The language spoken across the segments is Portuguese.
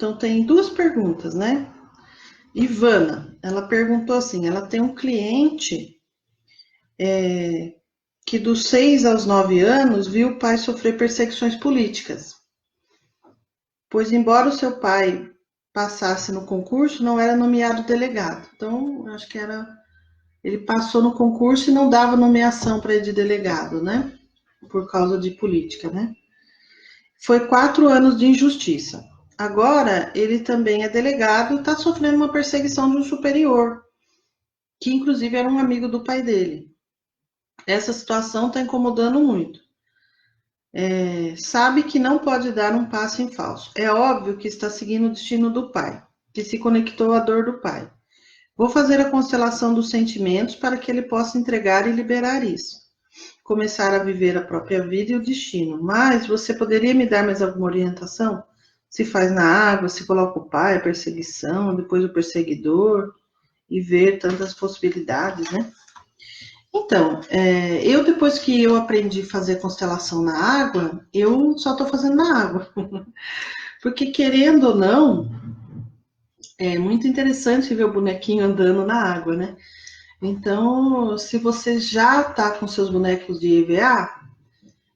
Então, tem duas perguntas, né? Ivana, ela perguntou assim, ela tem um cliente que dos 6 aos 9 anos viu o pai sofrer perseguições políticas, pois embora o seu pai passasse no concurso, não era nomeado delegado. Então, acho que ele passou no concurso e não dava nomeação para ele de delegado, né? Por causa de política, né? Foi 4 anos de injustiça. Agora, ele também é delegado e está sofrendo uma perseguição de um superior, que inclusive era um amigo do pai dele. Essa situação está incomodando muito. Sabe que não pode dar um passo em falso. É óbvio que está seguindo o destino do pai, que se conectou à dor do pai. Vou fazer a constelação dos sentimentos para que ele possa entregar e liberar isso. Começar a viver a própria vida e o destino. Mas você poderia me dar mais alguma orientação? Se faz na água, se coloca o pai, a perseguição, depois o perseguidor, e ver tantas possibilidades, né? Então, eu depois que eu aprendi a fazer constelação na água, eu só estou fazendo na água. Porque, querendo ou não, é muito interessante ver o bonequinho andando na água, né? Então, se você já está com seus bonecos de EVA,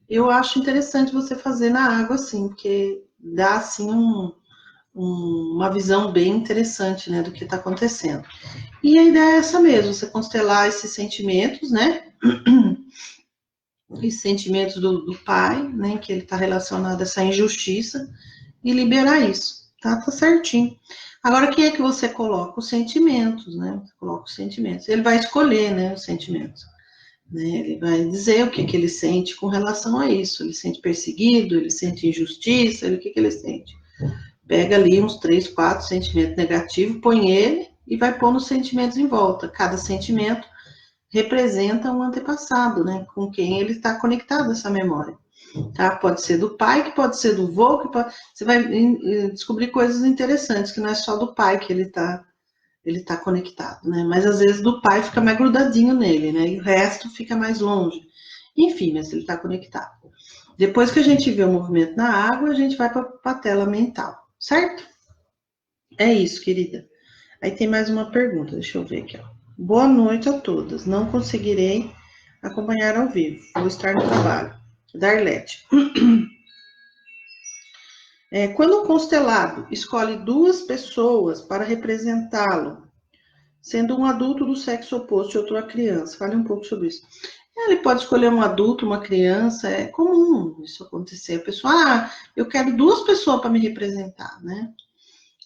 eu acho interessante você fazer na água, assim, porque dá, assim, uma visão bem interessante, né, do que está acontecendo. E a ideia é essa mesmo, você constelar esses sentimentos, né, os sentimentos do pai, né, que ele está relacionado a essa injustiça, e liberar isso, tá? Tá certinho. Agora, quem é que você coloca? Os sentimentos, né? Você coloca os sentimentos. Ele vai escolher, né, os sentimentos. Né? Ele vai dizer o que ele sente com relação a isso. Ele sente perseguido, ele sente injustiça, o que ele sente. Pega ali uns 3, 4 sentimentos negativos, põe ele e vai pondo os sentimentos em volta. Cada sentimento representa um antepassado, né? Com quem ele está conectado essa memória. Tá? Pode ser do pai, que pode ser do vô, você vai descobrir coisas interessantes, que não é só do pai que ele tá conectado, né? Mas às vezes do pai fica mais grudadinho nele, né? E o resto fica mais longe. Enfim, mas ele está conectado. Depois que a gente vê o movimento na água, a gente vai para a tela mental, certo? É isso, querida. Aí tem mais uma pergunta, deixa eu ver aqui, ó. Boa noite a todas. Não conseguirei acompanhar ao vivo. Vou estar no trabalho. Darlete. Quando um constelado escolhe 2 pessoas para representá-lo, sendo um adulto do sexo oposto e outra criança, fale um pouco sobre isso. Ele pode escolher um adulto, uma criança, é comum isso acontecer. A pessoa, eu quero 2 pessoas para me representar, né?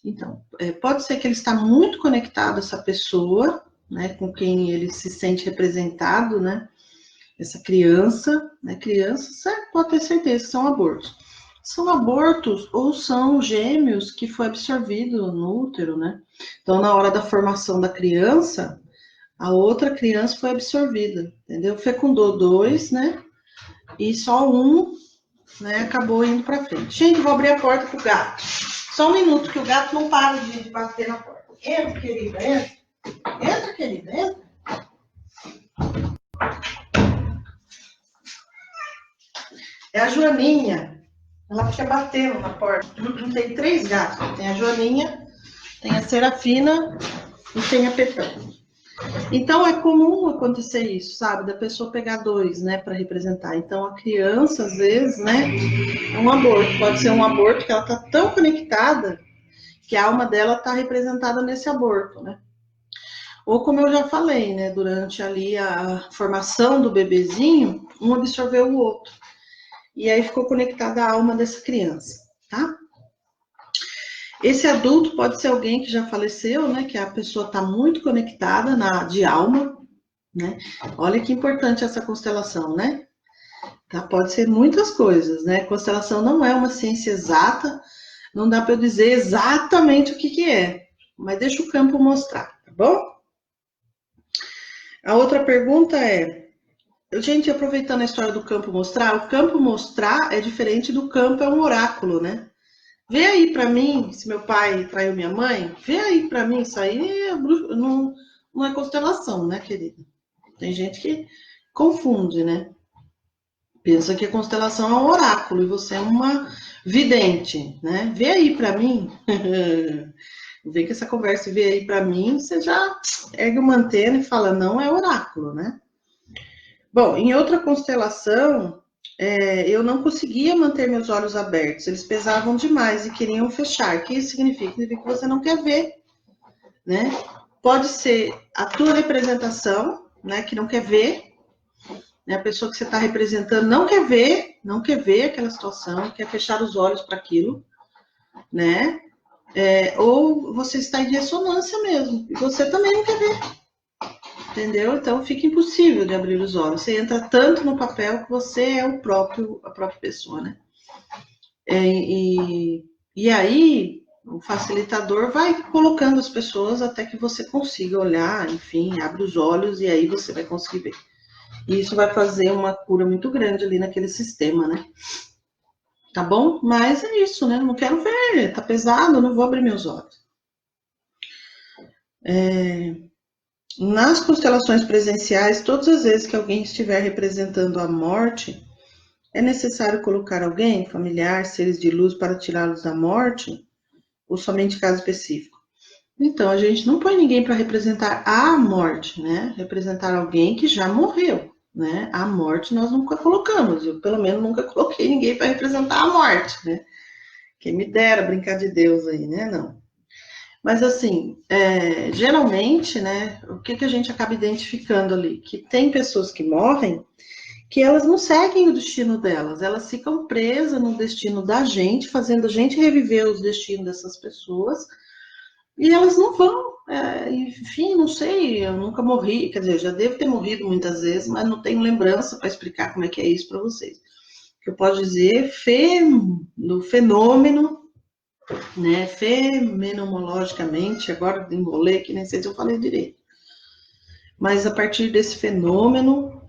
Então, pode ser que ele está muito conectado a essa pessoa, né, com quem ele se sente representado, né? Essa criança, né? Crianças, pode ter certeza que são abortos. São abortos ou são gêmeos que foi absorvido no útero, né? Então, na hora da formação da criança, a outra criança foi absorvida, entendeu? Fecundou 2, né? E só um, né, acabou indo para frente. Gente, vou abrir a porta pro gato. Só um minuto, que o gato não para de bater na porta. Entra, querida, entra. Entra, querida, entra. É a Joaninha. Ela fica batendo na porta. Tem 3 gatos. Tem a Joaninha, tem a Serafina e tem a Petão. Então, é comum acontecer isso, sabe? Da pessoa pegar 2, né, para representar. Então, a criança, às vezes, né, é um aborto. Pode ser um aborto que ela tá tão conectada que a alma dela tá representada nesse aborto, né? Ou como eu já falei, né, durante ali a formação do bebezinho, um absorveu o outro. E aí ficou conectada a alma dessa criança, tá? Esse adulto pode ser alguém que já faleceu, né? Que a pessoa está muito conectada de alma, né? Olha que importante essa constelação, né? Tá? Pode ser muitas coisas, né? Constelação não é uma ciência exata, não dá para eu dizer exatamente o que é, mas deixa o campo mostrar, tá bom? A outra pergunta é, gente, aproveitando a história do campo mostrar, o campo mostrar é diferente do campo, é um oráculo, né? Vê aí pra mim, se meu pai traiu minha mãe, vê aí pra mim, isso aí não é constelação, né, querida? Tem gente que confunde, né? Pensa que a constelação é um oráculo e você é uma vidente, né? Vê aí para mim. Vê que essa conversa vê aí para mim, você já ergue uma antena e fala, não é oráculo, né? Bom, em outra constelação, eu não conseguia manter meus olhos abertos, eles pesavam demais e queriam fechar. O que isso significa? Significa que você não quer ver, né? Pode ser a tua representação, né, que não quer ver, né, a pessoa que você está representando não quer ver aquela situação, quer fechar os olhos para aquilo, né? Ou você está em ressonância mesmo, e você também não quer ver, entendeu? Então fica impossível de abrir os olhos. Você entra tanto no papel que você é a própria pessoa, né? E aí o facilitador vai colocando as pessoas até que você consiga olhar, enfim, abre os olhos e aí você vai conseguir ver. E isso vai fazer uma cura muito grande ali naquele sistema, né? Tá bom? Mas é isso, né? Não quero ver, tá pesado, não vou abrir meus olhos. Nas constelações presenciais, todas as vezes que alguém estiver representando a morte, é necessário colocar alguém, familiar, seres de luz, para tirá-los da morte? Ou somente caso específico? Então, a gente não põe ninguém para representar a morte, né? Representar alguém que já morreu, né? A morte nós nunca colocamos. Eu, pelo menos, nunca coloquei ninguém para representar a morte, né? Quem me dera brincar de Deus aí, né? Não. Mas, assim, geralmente, né? O que a gente acaba identificando ali? Que tem pessoas que morrem que elas não seguem o destino delas, elas ficam presas no destino da gente, fazendo a gente reviver os destinos dessas pessoas, e elas não vão, enfim, não sei, eu nunca morri, quer dizer, eu já devo ter morrido muitas vezes, mas não tenho lembrança para explicar como é que é isso para vocês. O que eu posso dizer, no fenômeno, né, fenomenologicamente, agora embolei que nem sei se eu falei direito, mas a partir desse fenômeno,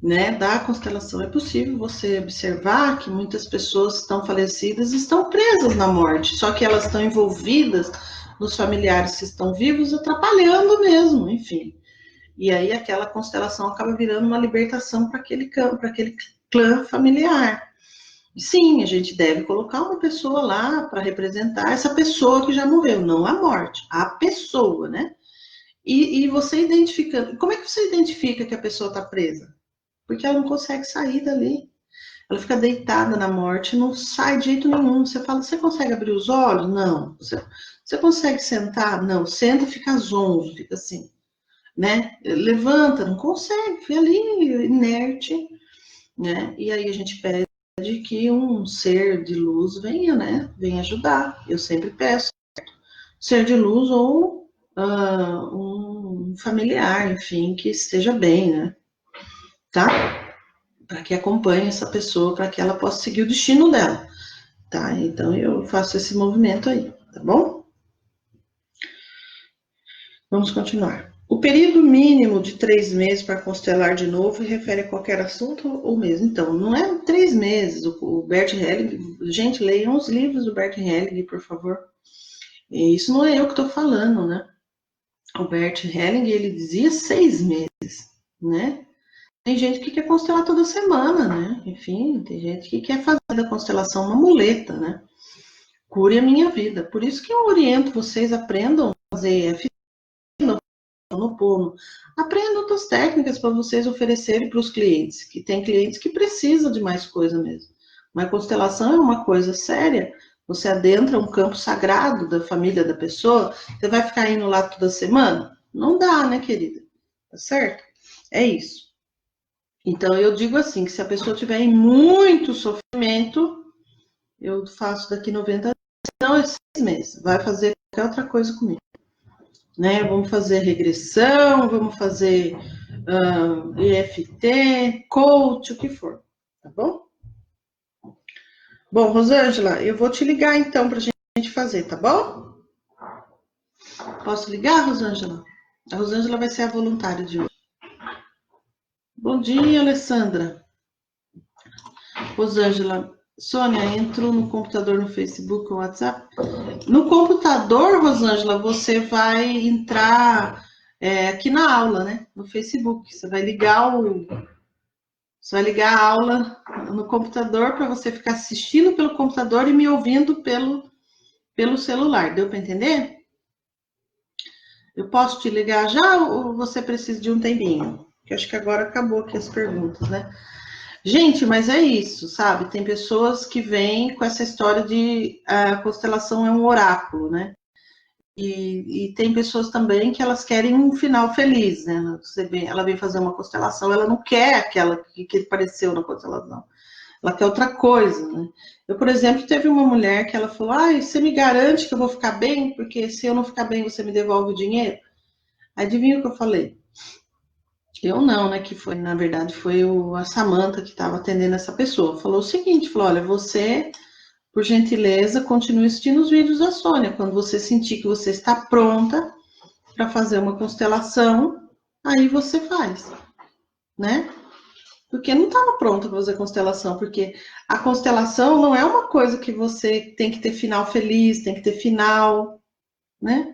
né, da constelação, é possível você observar que muitas pessoas estão falecidas e estão presas na morte, só que elas estão envolvidas nos familiares que estão vivos, atrapalhando mesmo, enfim. E aí aquela constelação acaba virando uma libertação para aquele clã familiar. Sim, a gente deve colocar uma pessoa lá para representar essa pessoa que já morreu, não a morte, a pessoa, né? E você identificando, como é que você identifica que a pessoa está presa? Porque ela não consegue sair dali. Ela fica deitada na morte, não sai de jeito nenhum. Você fala, você consegue abrir os olhos? Não. Você consegue sentar? Não. Senta e fica zonzo, fica assim, né? Levanta, não consegue, fica ali inerte, né? E aí a gente pede que um ser de luz venha, né? Venha ajudar. Eu sempre peço. Ser de luz ou um familiar, enfim, que esteja bem, né? Tá? Para que acompanhe essa pessoa, para que ela possa seguir o destino dela, tá? Então eu faço esse movimento aí, tá bom? Vamos continuar. O período mínimo de 3 meses para constelar de novo refere a qualquer assunto ou mesmo? Então, não é 3 meses. O Bert Helling, gente, leiam os livros do Bert Helling, por favor. E isso não é eu que estou falando, né? O Bert Helling, ele dizia 6 meses, né? Tem gente que quer constelar toda semana, né? Enfim, tem gente que quer fazer da constelação uma muleta, né? Cure a minha vida. Por isso que eu oriento vocês, aprendam a fazer EFT no Pono. Aprendam outras técnicas para vocês oferecerem para os clientes, que tem clientes que precisam de mais coisa mesmo. Mas constelação é uma coisa séria. Você adentra um campo sagrado da família da pessoa, você vai ficar indo lá toda semana? Não dá, né, querida? Tá certo? É isso. Então, eu digo assim, que se a pessoa tiver em muito sofrimento, eu faço daqui 90 dias, não é 6 meses, vai fazer qualquer outra coisa comigo. Né? Vamos fazer regressão, vamos fazer EFT, coach, o que for, tá bom? Bom, Rosângela, eu vou te ligar então pra gente fazer, tá bom? Posso ligar, Rosângela? A Rosângela vai ser a voluntária de hoje. Bom dia, Alessandra. Rosângela, Sônia, entrou no computador, no Facebook, no WhatsApp? No computador, Rosângela, você vai entrar aqui na aula, né? No Facebook. Você vai ligar Você vai ligar a aula no computador para você ficar assistindo pelo computador e me ouvindo pelo celular. Deu para entender? Eu posso te ligar já ou você precisa de um tempinho? Porque acho que agora acabou aqui as perguntas, né? Gente, mas é isso, sabe? Tem pessoas que vêm com essa história de a constelação é um oráculo, né? E tem pessoas também que elas querem um final feliz, né? Ela vem fazer uma constelação, ela não quer aquela que apareceu na constelação. Ela quer outra coisa, né? Eu, por exemplo, teve uma mulher que ela falou, você me garante que eu vou ficar bem? Porque se eu não ficar bem, você me devolve o dinheiro? Adivinha o que eu falei? Eu não, né? Que foi, na verdade, foi a Samanta que estava atendendo essa pessoa. Falou o seguinte, falou, olha, você, por gentileza, continue assistindo os vídeos da Sônia. Quando você sentir que você está pronta para fazer uma constelação, aí você faz, né? Porque não estava pronta para fazer constelação, porque a constelação não é uma coisa que você tem que ter final feliz, tem que ter final, né?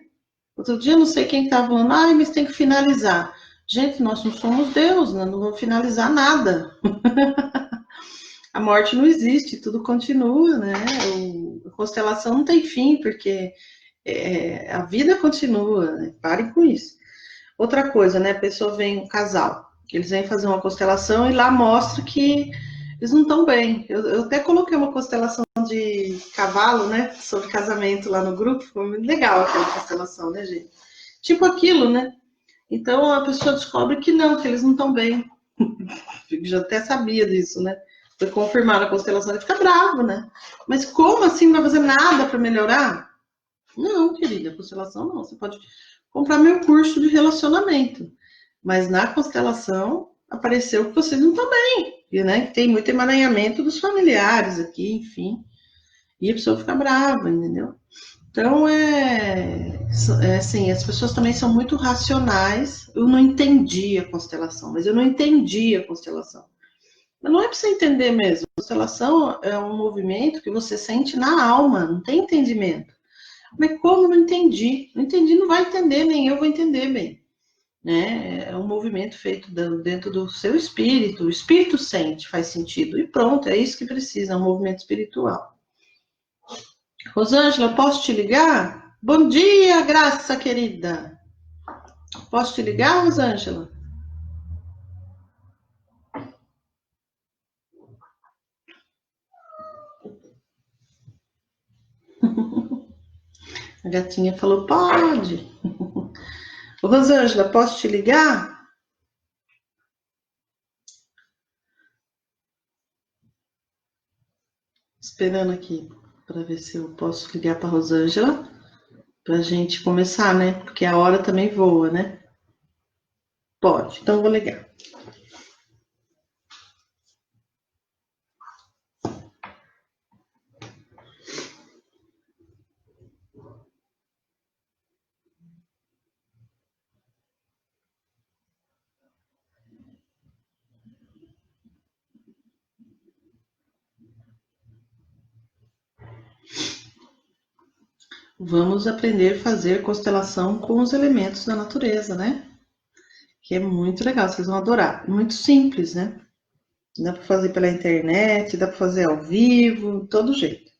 Outro dia, não sei quem estava falando, mas tem que finalizar. Gente, nós não somos Deus, né? Não vamos finalizar nada. A morte não existe, tudo continua, né? A constelação não tem fim, porque a vida continua, né? Parem com isso. Outra coisa, né? A pessoa vem, um casal, eles vêm fazer uma constelação e lá mostra que eles não estão bem. Eu até coloquei uma constelação de cavalo, né? Sobre casamento lá no grupo, foi muito legal aquela constelação, né, gente? Tipo aquilo, né? Então a pessoa descobre que não, que eles não estão bem. Eu já até sabia disso, né? Foi confirmar a constelação, ele fica bravo, né? Mas como assim não vai fazer nada para melhorar? Não, querida, constelação não. Você pode comprar meu curso de relacionamento. Mas na constelação apareceu que vocês não estão bem. E, né, tem muito emaranhamento dos familiares aqui, enfim. E a pessoa fica brava, entendeu? Então, assim, as pessoas também são muito racionais. Eu não entendi a constelação, mas eu não entendi a constelação. Mas não é para você entender mesmo. A constelação é um movimento que você sente na alma, não tem entendimento. Mas como não entendi? Não entendi, não vai entender, nem eu vou entender bem. Né? É um movimento feito dentro do seu espírito. O espírito sente, faz sentido. E pronto, é isso que precisa, é um movimento espiritual. Rosângela, posso te ligar? Bom dia, Graça querida. Posso te ligar, Rosângela? A gatinha falou, pode. Rosângela, posso te ligar? Esperando aqui para ver se eu posso ligar para Rosângela para a gente começar, né? Porque a hora também voa, né? Pode, então vou ligar. Vamos aprender a fazer constelação com os elementos da natureza, né? Que é muito legal, vocês vão adorar. Muito simples, né? Dá para fazer pela internet, dá para fazer ao vivo, todo jeito.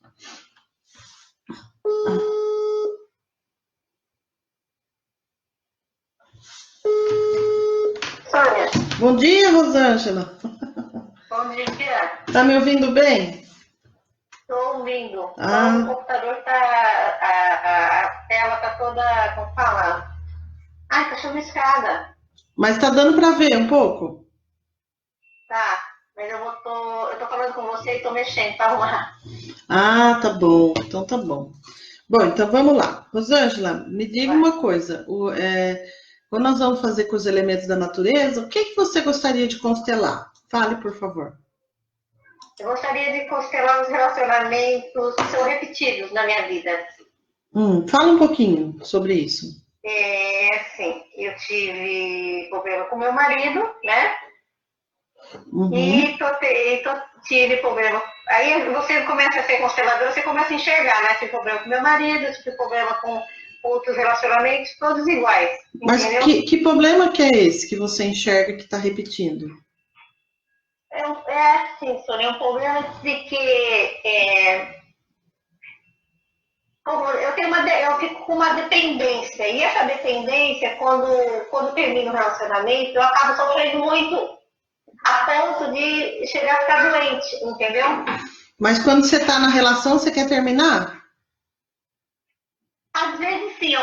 Sônia. Bom dia, Rosângela. Bom dia. Tá me ouvindo bem? Estou ouvindo. O computador tá. A tela tá toda. Como fala? Ai, tá chuviscada. Mas tá dando para ver um pouco? Tá. Mas eu tô falando com você e tô mexendo pra arrumar. Tá bom. Então tá bom. Bom, então vamos lá. Rosângela, me diga uma coisa. Quando nós vamos fazer com os elementos da natureza, o que você gostaria de constelar? Fale, por favor. Eu gostaria de constelar os relacionamentos que são repetidos na minha vida. Fala um pouquinho sobre isso. Assim, eu tive problema com meu marido, né? Uhum. E tive problema. Aí você começa a ser consteladora, você começa a enxergar, né? Tive problema com meu marido, tive problema com outros relacionamentos, todos iguais. Mas entendeu? que problema que é esse que você enxerga que está repetindo? É assim, Sônia, um problema de que eu fico com uma dependência. E essa dependência, quando termino o relacionamento, eu acabo sofrendo muito a ponto de chegar a ficar doente, entendeu? Mas quando você tá na relação, você quer terminar? Às vezes, sim,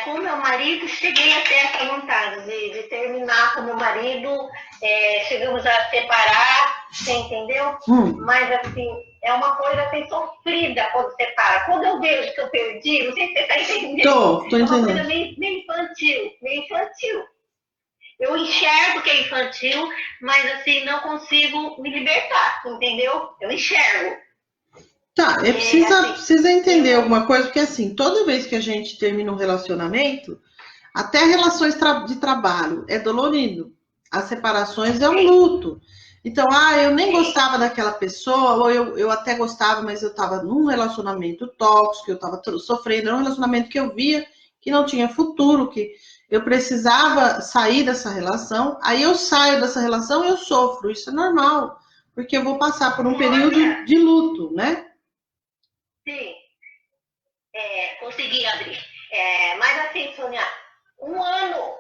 com o meu marido, cheguei a ter essa vontade de terminar com o meu marido, chegamos a separar, você entendeu? Mas, assim, é uma coisa assim, sofrida quando separa. Quando eu vejo que eu perdi, não sei se você está entendendo. Tô É uma entendendo. coisa meio infantil, meio infantil. Eu enxergo que é infantil, mas, assim, não consigo me libertar, entendeu? Eu enxergo. Tá, Assim, precisa entender alguma coisa, porque assim, toda vez que a gente termina um relacionamento, até relações de trabalho é dolorido. As separações é um luto. Então, eu nem gostava daquela pessoa, ou eu até gostava, mas eu estava num relacionamento tóxico, eu estava sofrendo, era um relacionamento que eu via que não tinha futuro, que eu precisava sair dessa relação. Aí eu saio dessa relação e eu sofro, isso é normal, porque eu vou passar por um período de luto, né? sim, consegui abrir. Mas assim, Sônia, um ano.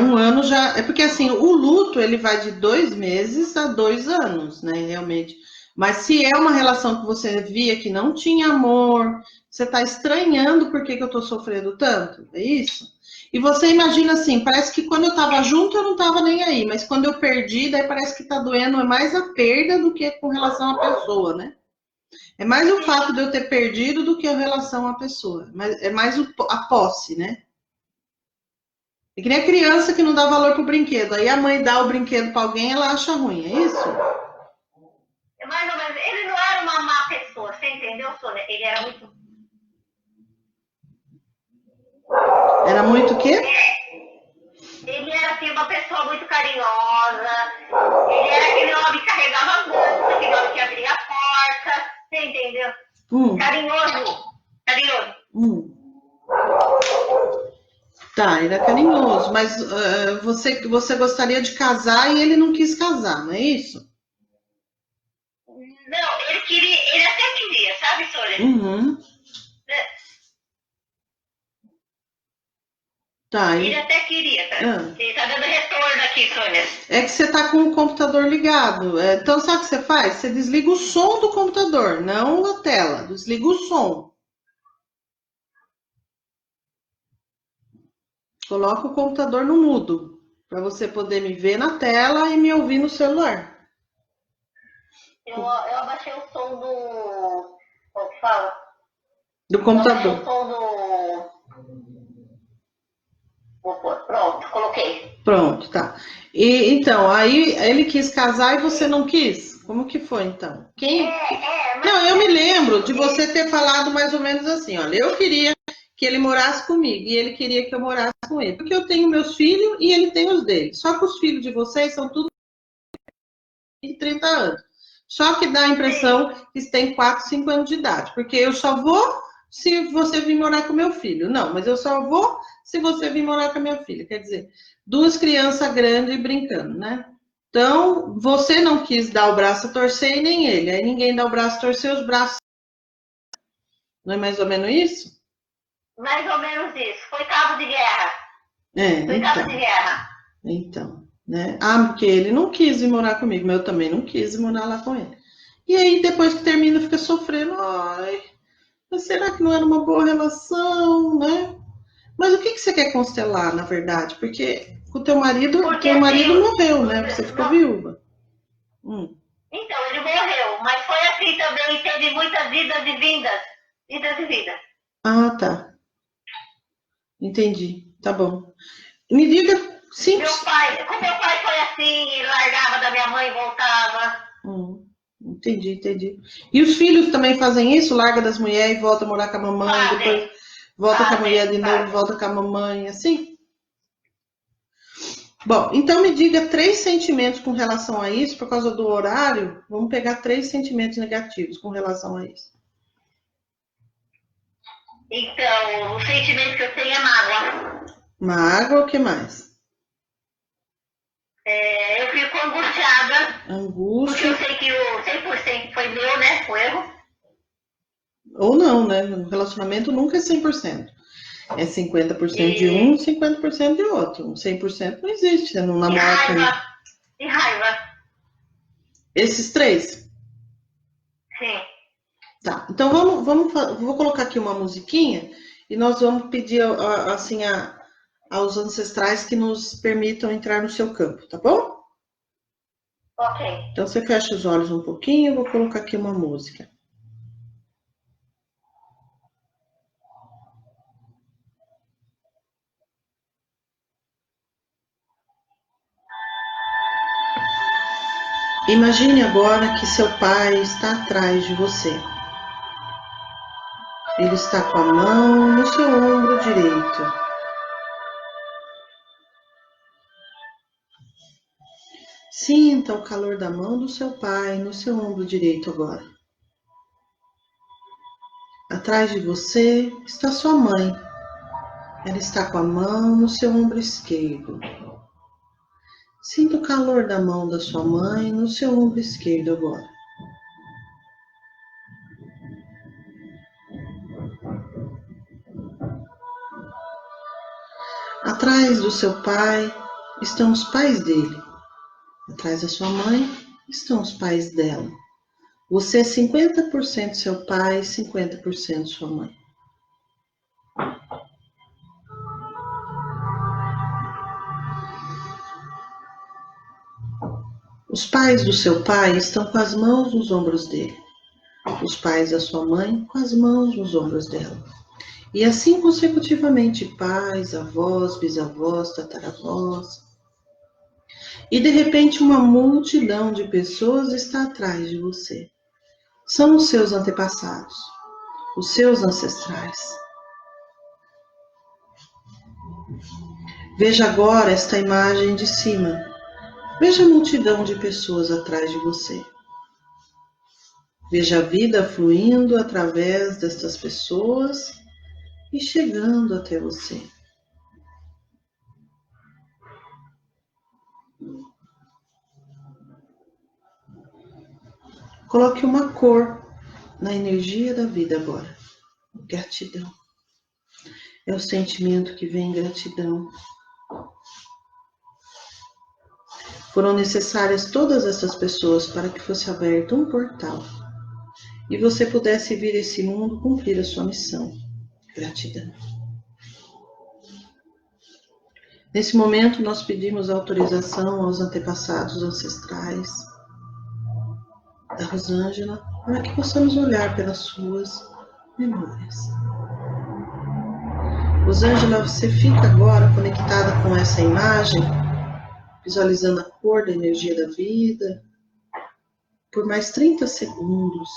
Um ano já. É porque assim, o luto ele vai de 2 meses a 2 anos, né? Realmente. Mas se é uma relação que você via que não tinha amor, você está estranhando por que eu estou sofrendo tanto, é isso? E você imagina assim, parece que quando eu estava junto eu não estava nem aí, mas quando eu perdi, daí parece que está doendo é mais a perda do que com relação à pessoa, né? É mais o fato de eu ter perdido do que a relação à pessoa. Mas é mais a posse, né? É que nem a criança que não dá valor pro brinquedo. Aí a mãe dá o brinquedo para alguém, ela acha ruim, é isso? Mais ou menos. Ele não era uma má pessoa, você entendeu, Sônia? Ele era muito. Era muito o quê? Ele era assim, uma pessoa muito carinhosa. Ele era aquele homem que carregava a bolsa, aquele homem que abria a porta. Você entendeu? Carinhoso. Carinhoso. Tá, ele é carinhoso, mas você gostaria de casar e ele não quis casar, não é isso? Não, ele até queria, sabe, Sônia? Tá, ele até queria, tá? Ele tá dando retorno aqui, Sônia. É que você tá com o computador ligado. Então, sabe o que você faz? Você desliga o som do computador, não a tela. Desliga o som. Coloca o computador no mudo, para você poder me ver na tela e me ouvir no celular. Eu abaixei o som do. Como que fala? Do computador. Eu abaixei o som do. Pronto, coloquei. Pronto, tá. E então, aí ele quis casar e você não quis? Como que foi então? Não, eu me lembro de você ter falado mais ou menos assim, olha, eu queria que ele morasse comigo e ele queria que eu morasse com ele, porque eu tenho meus filhos e ele tem os dele. Só que os filhos de vocês são tudo de 30 anos. Só que dá a impressão que tem 4, 5 anos de idade, porque eu só vou se você vir morar com meu filho. Não, mas eu só vou se você vir morar com a minha filha. Quer dizer, 2 crianças grandes brincando, né? Então, você não quis dar o braço a torcer e nem ele. Aí ninguém dá o braço a torcer, os braços. Não é mais ou menos isso? Mais ou menos isso. Foi cabo de guerra. Foi cabo de guerra. Então, né? Porque ele não quis ir morar comigo, mas eu também não quis ir morar lá com ele. E aí, depois que termina, fica sofrendo. Ai, mas será que não era uma boa relação, né? Mas o que você quer constelar, na verdade? Porque o teu marido morreu, né? Você ficou viúva. Então, ele morreu, mas foi assim também, teve muitas idas e vindas. Idas e vindas. Ah, tá. Entendi. Tá bom. Me diga, sim. Com meu pai foi assim, ele largava da minha mãe e voltava. Entendi. E os filhos também fazem isso? Larga das mulheres e volta a morar com a mamãe, depois volta com a mulher de novo, volta com a mamãe, assim? Bom, então me diga 3 sentimentos com relação a isso, por causa do horário, vamos pegar 3 sentimentos negativos com relação a isso. Então, o sentimento que eu tenho é mágoa. Mágoa, o que mais? Eu fico angustiada. Angústia. Porque eu sei que o 100% foi meu, né? O erro. Ou não, né? O relacionamento nunca é 100%. É 50% de um, 50% de outro. 100% não existe, você não namora com... E raiva. Esses três? Sim. Tá, então vou colocar aqui uma musiquinha e nós vamos pedir assim aos ancestrais que nos permitam entrar no seu campo, tá bom? Ok. Então você fecha os olhos um pouquinho, eu vou colocar aqui uma música. Imagine agora que seu pai está atrás de você. Ele está com a mão no seu ombro direito. Sinta o calor da mão do seu pai no seu ombro direito agora. Atrás de você está sua mãe. Ela está com a mão no seu ombro esquerdo. Sinta o calor da mão da sua mãe no seu ombro esquerdo agora. Atrás do seu pai estão os pais dele. Atrás da sua mãe estão os pais dela. Você é 50% seu pai, 50% sua mãe. Os pais do seu pai estão com as mãos nos ombros dele. Os pais da sua mãe com as mãos nos ombros dela. E assim consecutivamente, pais, avós, bisavós, tataravós. E de repente uma multidão de pessoas está atrás de você. São os seus antepassados, os seus ancestrais. Veja agora esta imagem de cima. Veja a multidão de pessoas atrás de você. Veja a vida fluindo através destas pessoas e chegando até você. Coloque uma cor na energia da vida agora. Gratidão. É o sentimento que vem gratidão. Foram necessárias todas essas pessoas para que fosse aberto um portal e você pudesse vir a esse mundo cumprir a sua missão. Gratidão. Nesse momento, nós pedimos autorização aos antepassados ancestrais da Rosângela para que possamos olhar pelas suas memórias. Rosângela, você fica agora conectada com essa imagem, visualizando a cor da energia da vida, por mais 30 segundos.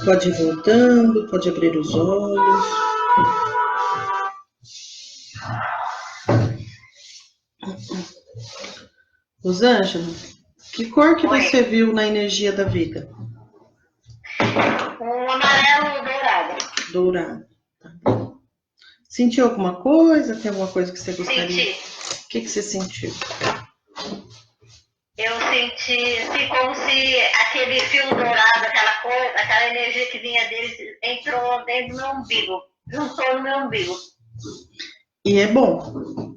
Pode ir voltando, pode abrir os olhos. Rosângela, que cor que você viu na energia da vida? Um amarelo dourado. Dourado. Tá bom. Sentiu alguma coisa? Tem alguma coisa que você gostaria? Senti. O que você sentiu? Eu senti assim, como se aquele fio dourado, aquela coisa, aquela energia que vinha deles entrou dentro do meu umbigo. Juntou no meu umbigo. E é bom?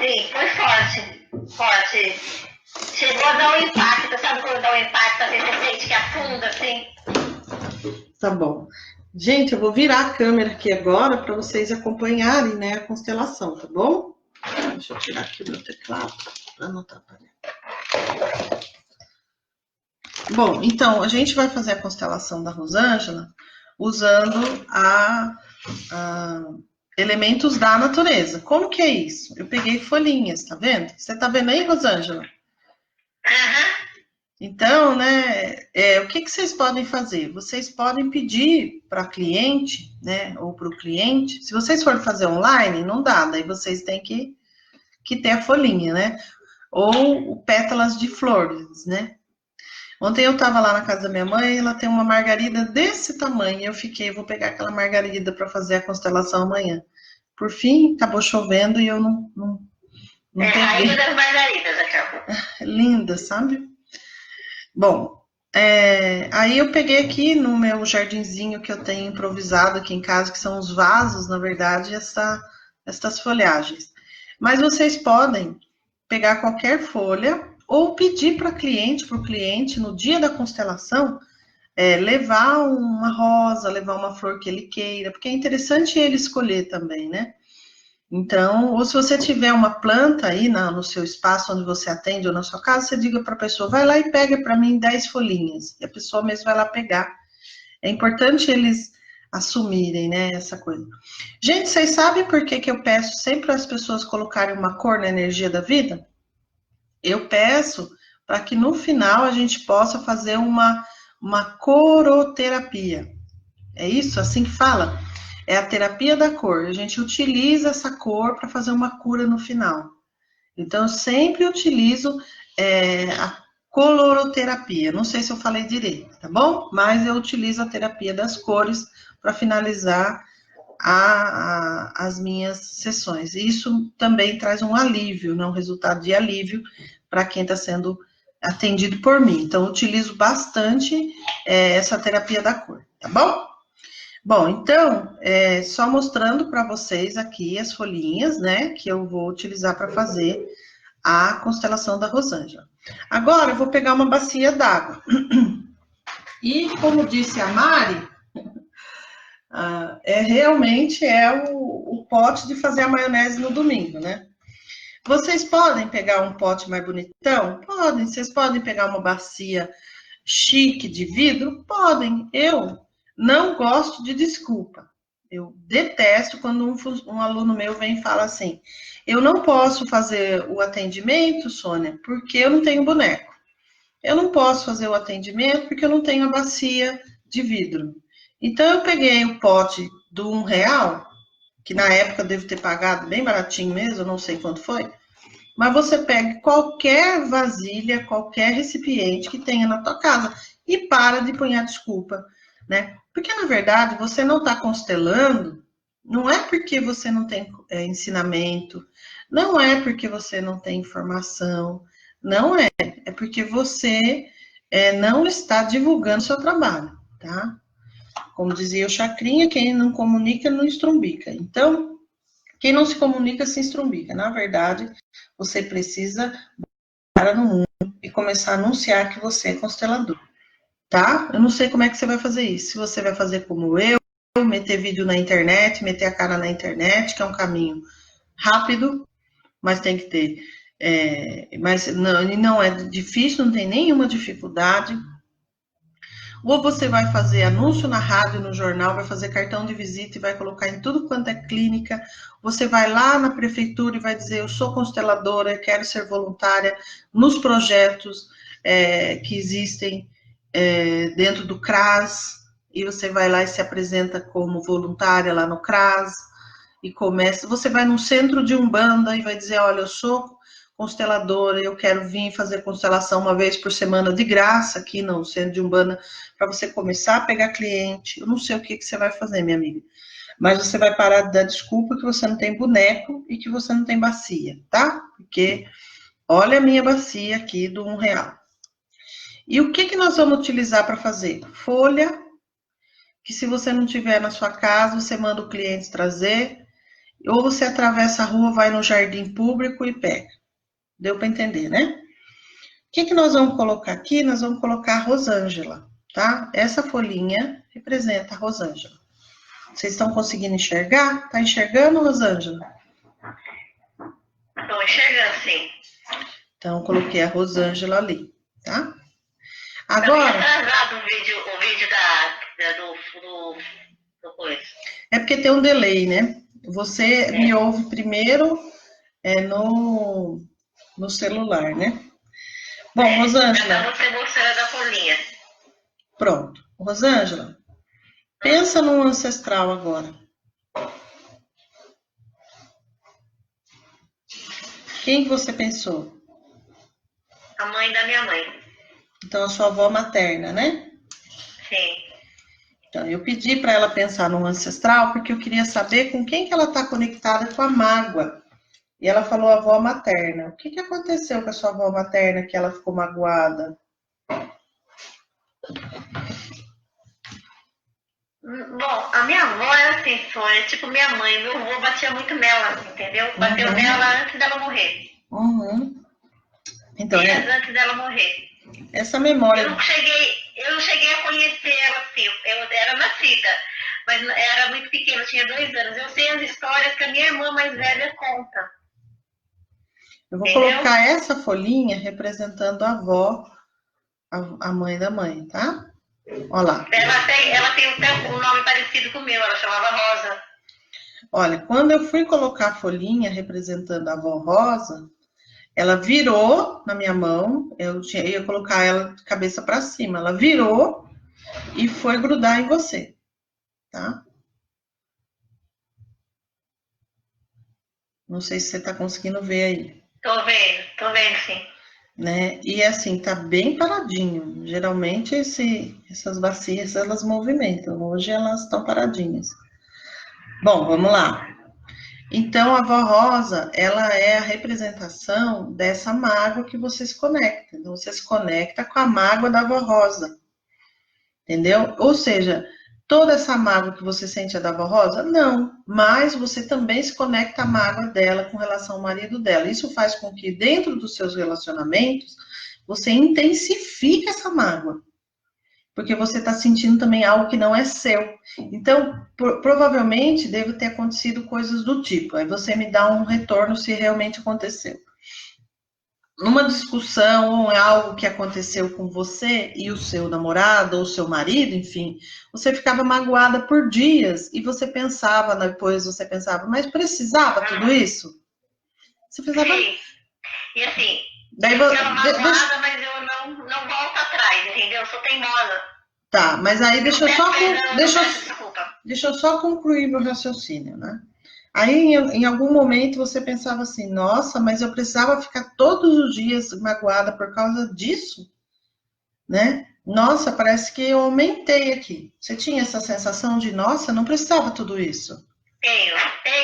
Sim, foi forte. Forte. Chegou a dar um impacto, sabe quando dá um impacto, assim, você sente que afunda, assim? Tá bom. Gente, eu vou virar a câmera aqui agora para vocês acompanharem, né, a constelação, tá bom? Deixa eu tirar aqui o meu teclado para não atrapalhar. Bom, então, a gente vai fazer a constelação da Rosângela usando elementos da natureza. Como que é isso? Eu peguei folhinhas, tá vendo? Você tá vendo aí, Rosângela? Então, né, o que vocês podem fazer? Vocês podem pedir para a cliente, né, ou para o cliente, se vocês forem fazer online, não dá, daí vocês têm que ter a folhinha, né? Ou pétalas de flores, né? Ontem eu estava lá na casa da minha mãe, ela tem uma margarida desse tamanho, eu vou pegar aquela margarida para fazer a constelação amanhã. Por fim, acabou chovendo e eu não peguei. Rainha das margaridas, acabou. Linda, sabe? Bom, aí eu peguei aqui no meu jardinzinho que eu tenho improvisado aqui em casa, que são os vasos, na verdade, essas folhagens. Mas vocês podem pegar qualquer folha ou pedir para o cliente, no dia da constelação, levar uma rosa, levar uma flor que ele queira, porque é interessante ele escolher também, né? Então, ou se você tiver uma planta aí no seu espaço onde você atende ou na sua casa, você diga para a pessoa, vai lá e pega para mim 10 folhinhas. E a pessoa mesmo vai lá pegar. É importante eles assumirem, né, essa coisa. Gente, vocês sabem por que eu peço sempre as pessoas colocarem uma cor na energia da vida? Eu peço para que no final a gente possa fazer uma coroterapia. É isso? Assim que fala? É a terapia da cor. A gente utiliza essa cor para fazer uma cura no final. Então, eu sempre utilizo a coloroterapia. Não sei se eu falei direito, tá bom? Mas eu utilizo a terapia das cores para finalizar as minhas sessões. E isso também traz um alívio, né? Um resultado de alívio para quem está sendo atendido por mim. Então, eu utilizo bastante essa terapia da cor, tá bom? Bom, então, só mostrando para vocês aqui as folhinhas, né, que eu vou utilizar para fazer a constelação da Rosângela. Agora, eu vou pegar uma bacia d'água. E, como disse a Mari, realmente o pote de fazer a maionese no domingo, né? Vocês podem pegar um pote mais bonitão? Podem. Vocês podem pegar uma bacia chique de vidro? Podem. Eu não gosto de desculpa. Eu detesto quando um aluno meu vem e fala assim, eu não posso fazer o atendimento, Sônia, porque eu não tenho boneco. Eu não posso fazer o atendimento porque eu não tenho a bacia de vidro. Então, eu peguei o pote do R$1, que na época eu devo ter pagado bem baratinho mesmo, eu não sei quanto foi, mas você pega qualquer vasilha, qualquer recipiente que tenha na tua casa e para de punhar desculpa, né? Porque, na verdade, você não está constelando, não é porque você não tem ensinamento, não é porque você não tem informação, não é porque você não está divulgando seu trabalho, tá? Como dizia o Chacrinha, quem não comunica não estrumbica. Então, quem não se comunica se estrumbica. Na verdade, você precisa para no mundo e começar a anunciar que você é constelador, tá? Eu não sei como é que você vai fazer isso. Se você vai fazer como eu, meter vídeo na internet, meter a cara na internet, que é um caminho rápido, mas tem que ter. Mas não é difícil, não tem nenhuma dificuldade. Ou você vai fazer anúncio na rádio, no jornal, vai fazer cartão de visita e vai colocar em tudo quanto é clínica. Você vai lá na prefeitura e vai dizer, eu sou consteladora, quero ser voluntária nos projetos que existem dentro do CRAS. E você vai lá e se apresenta como voluntária lá no CRAS. E começa, você vai num centro de Umbanda e vai dizer, olha, eu sou consteladora, eu quero vir fazer constelação uma vez por semana de graça aqui no centro de Umbanda, para você começar a pegar cliente. Eu não sei o que você vai fazer, minha amiga, mas você vai parar de dar desculpa que você não tem boneco e que você não tem bacia, tá? Porque olha a minha bacia aqui do R$1. E o que nós vamos utilizar para fazer? Folha, que se você não tiver na sua casa, você manda o cliente trazer, ou você atravessa a rua, vai no jardim público e pega. Deu para entender, né? O que nós vamos colocar aqui? Nós vamos colocar a Rosângela, tá? Essa folhinha representa a Rosângela. Vocês estão conseguindo enxergar? Tá enxergando, Rosângela? Estou enxergando, sim. Então, coloquei a Rosângela ali, tá? Agora... Tá atrasado o vídeo do coisa. É porque tem um delay, né? Você me ouve primeiro no celular, né? Bom, Rosângela... Já você mostrando a folhinha. Pronto. Rosângela, pensa num ancestral agora. Quem que você pensou? A mãe da minha mãe. Então, a sua avó materna, né? Sim. Então, eu pedi para ela pensar num ancestral porque eu queria saber com quem que ela está conectada com a mágoa. E ela falou avó materna. O que que aconteceu com a sua avó materna que ela ficou magoada? Bom, a minha avó era assim, Sônia, tipo minha mãe. Meu avô batia muito nela, entendeu? Bateu nela antes dela morrer. Então, dias antes dela morrer. Essa memória... Eu não cheguei a conhecer ela assim, eu era nascida, mas era muito pequena, eu tinha 2 anos. Eu sei as histórias que a minha irmã mais velha conta. Eu vou colocar essa folhinha representando a avó, a mãe da mãe, tá? Olha lá. Ela tem um nome parecido com o meu, ela chamava Rosa. Olha, quando eu fui colocar a folhinha representando a avó Rosa, ela virou na minha mão, eu ia colocar ela de cabeça para cima, ela virou e foi grudar em você, tá? Não sei se você tá conseguindo ver aí. Tô vendo sim. Né? E assim, tá bem paradinho. Geralmente essas bacias, elas movimentam. Hoje elas estão paradinhas. Bom, vamos lá. Então, a avó Rosa, ela é a representação dessa mágoa que você se conecta. Então, você se conecta com a mágoa da avó Rosa. Entendeu? Ou seja, toda essa mágoa que você sente é da avó Rosa? Não. Mas você também se conecta à mágoa dela com relação ao marido dela. Isso faz com que, dentro dos seus relacionamentos, você intensifique essa mágoa. Porque você está sentindo também algo que não é seu. Então, provavelmente, deve ter acontecido coisas do tipo. Aí você me dá um retorno se realmente aconteceu. Numa discussão ou algo que aconteceu com você e o seu namorado ou o seu marido, enfim, você ficava magoada por dias e você pensava, depois você pensava, mas precisava tudo isso? Você precisava... Sim. E assim, daí, eu ficava magoada, mas eu não volto atrás, entendeu? Eu sou teimosa. Tá, mas aí deixa eu só concluir meu raciocínio, né? Aí, em algum momento, você pensava assim, nossa, mas eu precisava ficar todos os dias magoada por causa disso, né? Nossa, parece que eu aumentei aqui. Você tinha essa sensação de, nossa, não precisava tudo isso? Tenho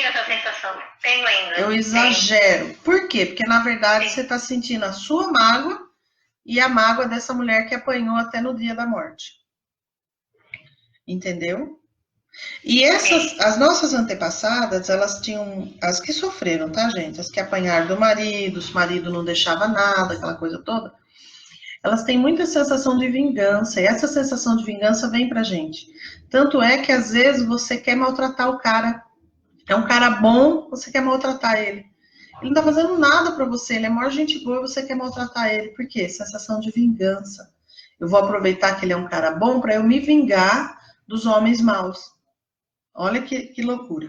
essa sensação, tenho ainda. Eu exagero. Por quê? Porque, na verdade, você está sentindo a sua mágoa e a mágoa dessa mulher que apanhou até no dia da morte. Entendeu? E as nossas antepassadas, elas tinham, as que sofreram, tá, gente? As que apanharam do marido, o marido não deixava nada, aquela coisa toda. Elas têm muita sensação de vingança, e essa sensação de vingança vem pra gente. Tanto é que, às vezes, você quer maltratar o cara. É um cara bom, você quer maltratar ele. Ele não tá fazendo nada pra você, ele é maior gente boa, você quer maltratar ele. Por quê? Sensação de vingança. Eu vou aproveitar que ele é um cara bom para eu me vingar dos homens maus. Olha que loucura.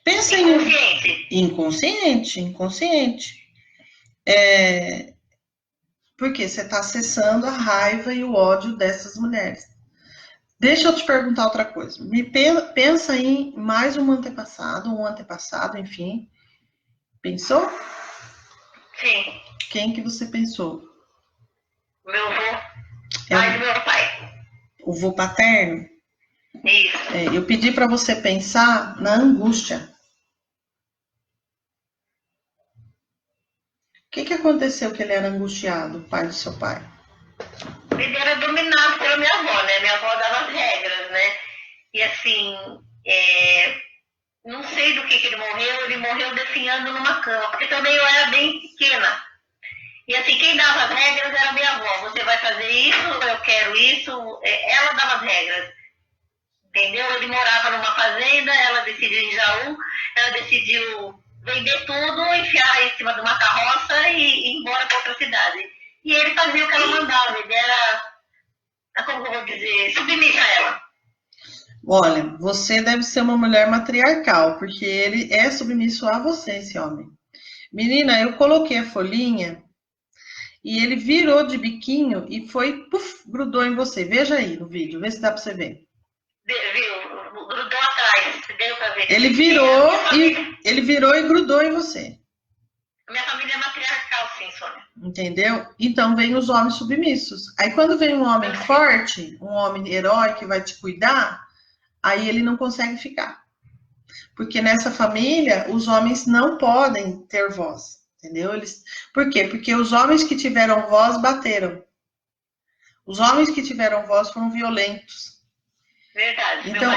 Pensa inconsciente. Porque você está acessando a raiva e o ódio dessas mulheres. Deixa eu te perguntar outra coisa. Pensa em mais um antepassado, enfim. Pensou? Sim. Quem que você pensou? Meu avô. Pai do meu pai. O avô paterno? Isso. Eu pedi para você pensar na angústia. O que aconteceu que ele era angustiado, o pai do seu pai? Ele era dominado pela minha avó, né? Minha avó dava as regras, né? E assim, não sei do que ele morreu definhando numa cama, porque também eu era bem pequena. E assim, quem dava as regras era minha avó. Você vai fazer isso, eu quero isso. Ela dava as regras. entendeu? Ele morava numa fazenda, ela decidiu em Jaú, ela decidiu vender tudo, enfiar em cima de uma carroça e ir embora para outra cidade. E ele fazia o que ela mandava, ele era, como eu vou dizer, submissa a ela. Olha, você deve ser uma mulher matriarcal, porque ele é submisso a você, esse homem. Menina, eu coloquei a folhinha e ele virou de biquinho e foi, puf, grudou em você. Veja aí no vídeo, vê se dá para você ver. Viu? Grudou atrás, deu para ver. Ele virou e grudou em você. Minha família é matriarcal, sim, Sônia. Entendeu? Então vem os homens submissos. Aí quando vem um homem forte, um homem herói que vai te cuidar, aí ele não consegue ficar. Porque nessa família, os homens não podem ter voz, entendeu? Por quê? Porque os homens que tiveram voz bateram. Os homens que tiveram voz foram violentos. Verdade. Então,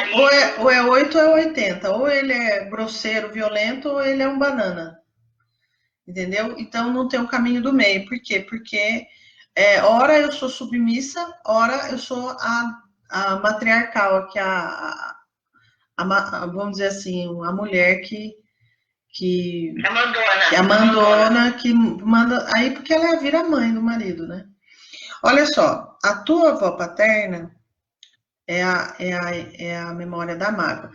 ou é 8 ou é 80. Ou ele é grosseiro, violento, ou ele é um banana. Entendeu? Então, não tem um caminho do meio. Por quê? Porque ora eu sou submissa, ora eu sou a matriarcal, que vamos dizer assim, a mulher que mandona, que manda, aí porque ela vira mãe do marido, né? Olha só, a tua avó paterna é a memória da mágoa,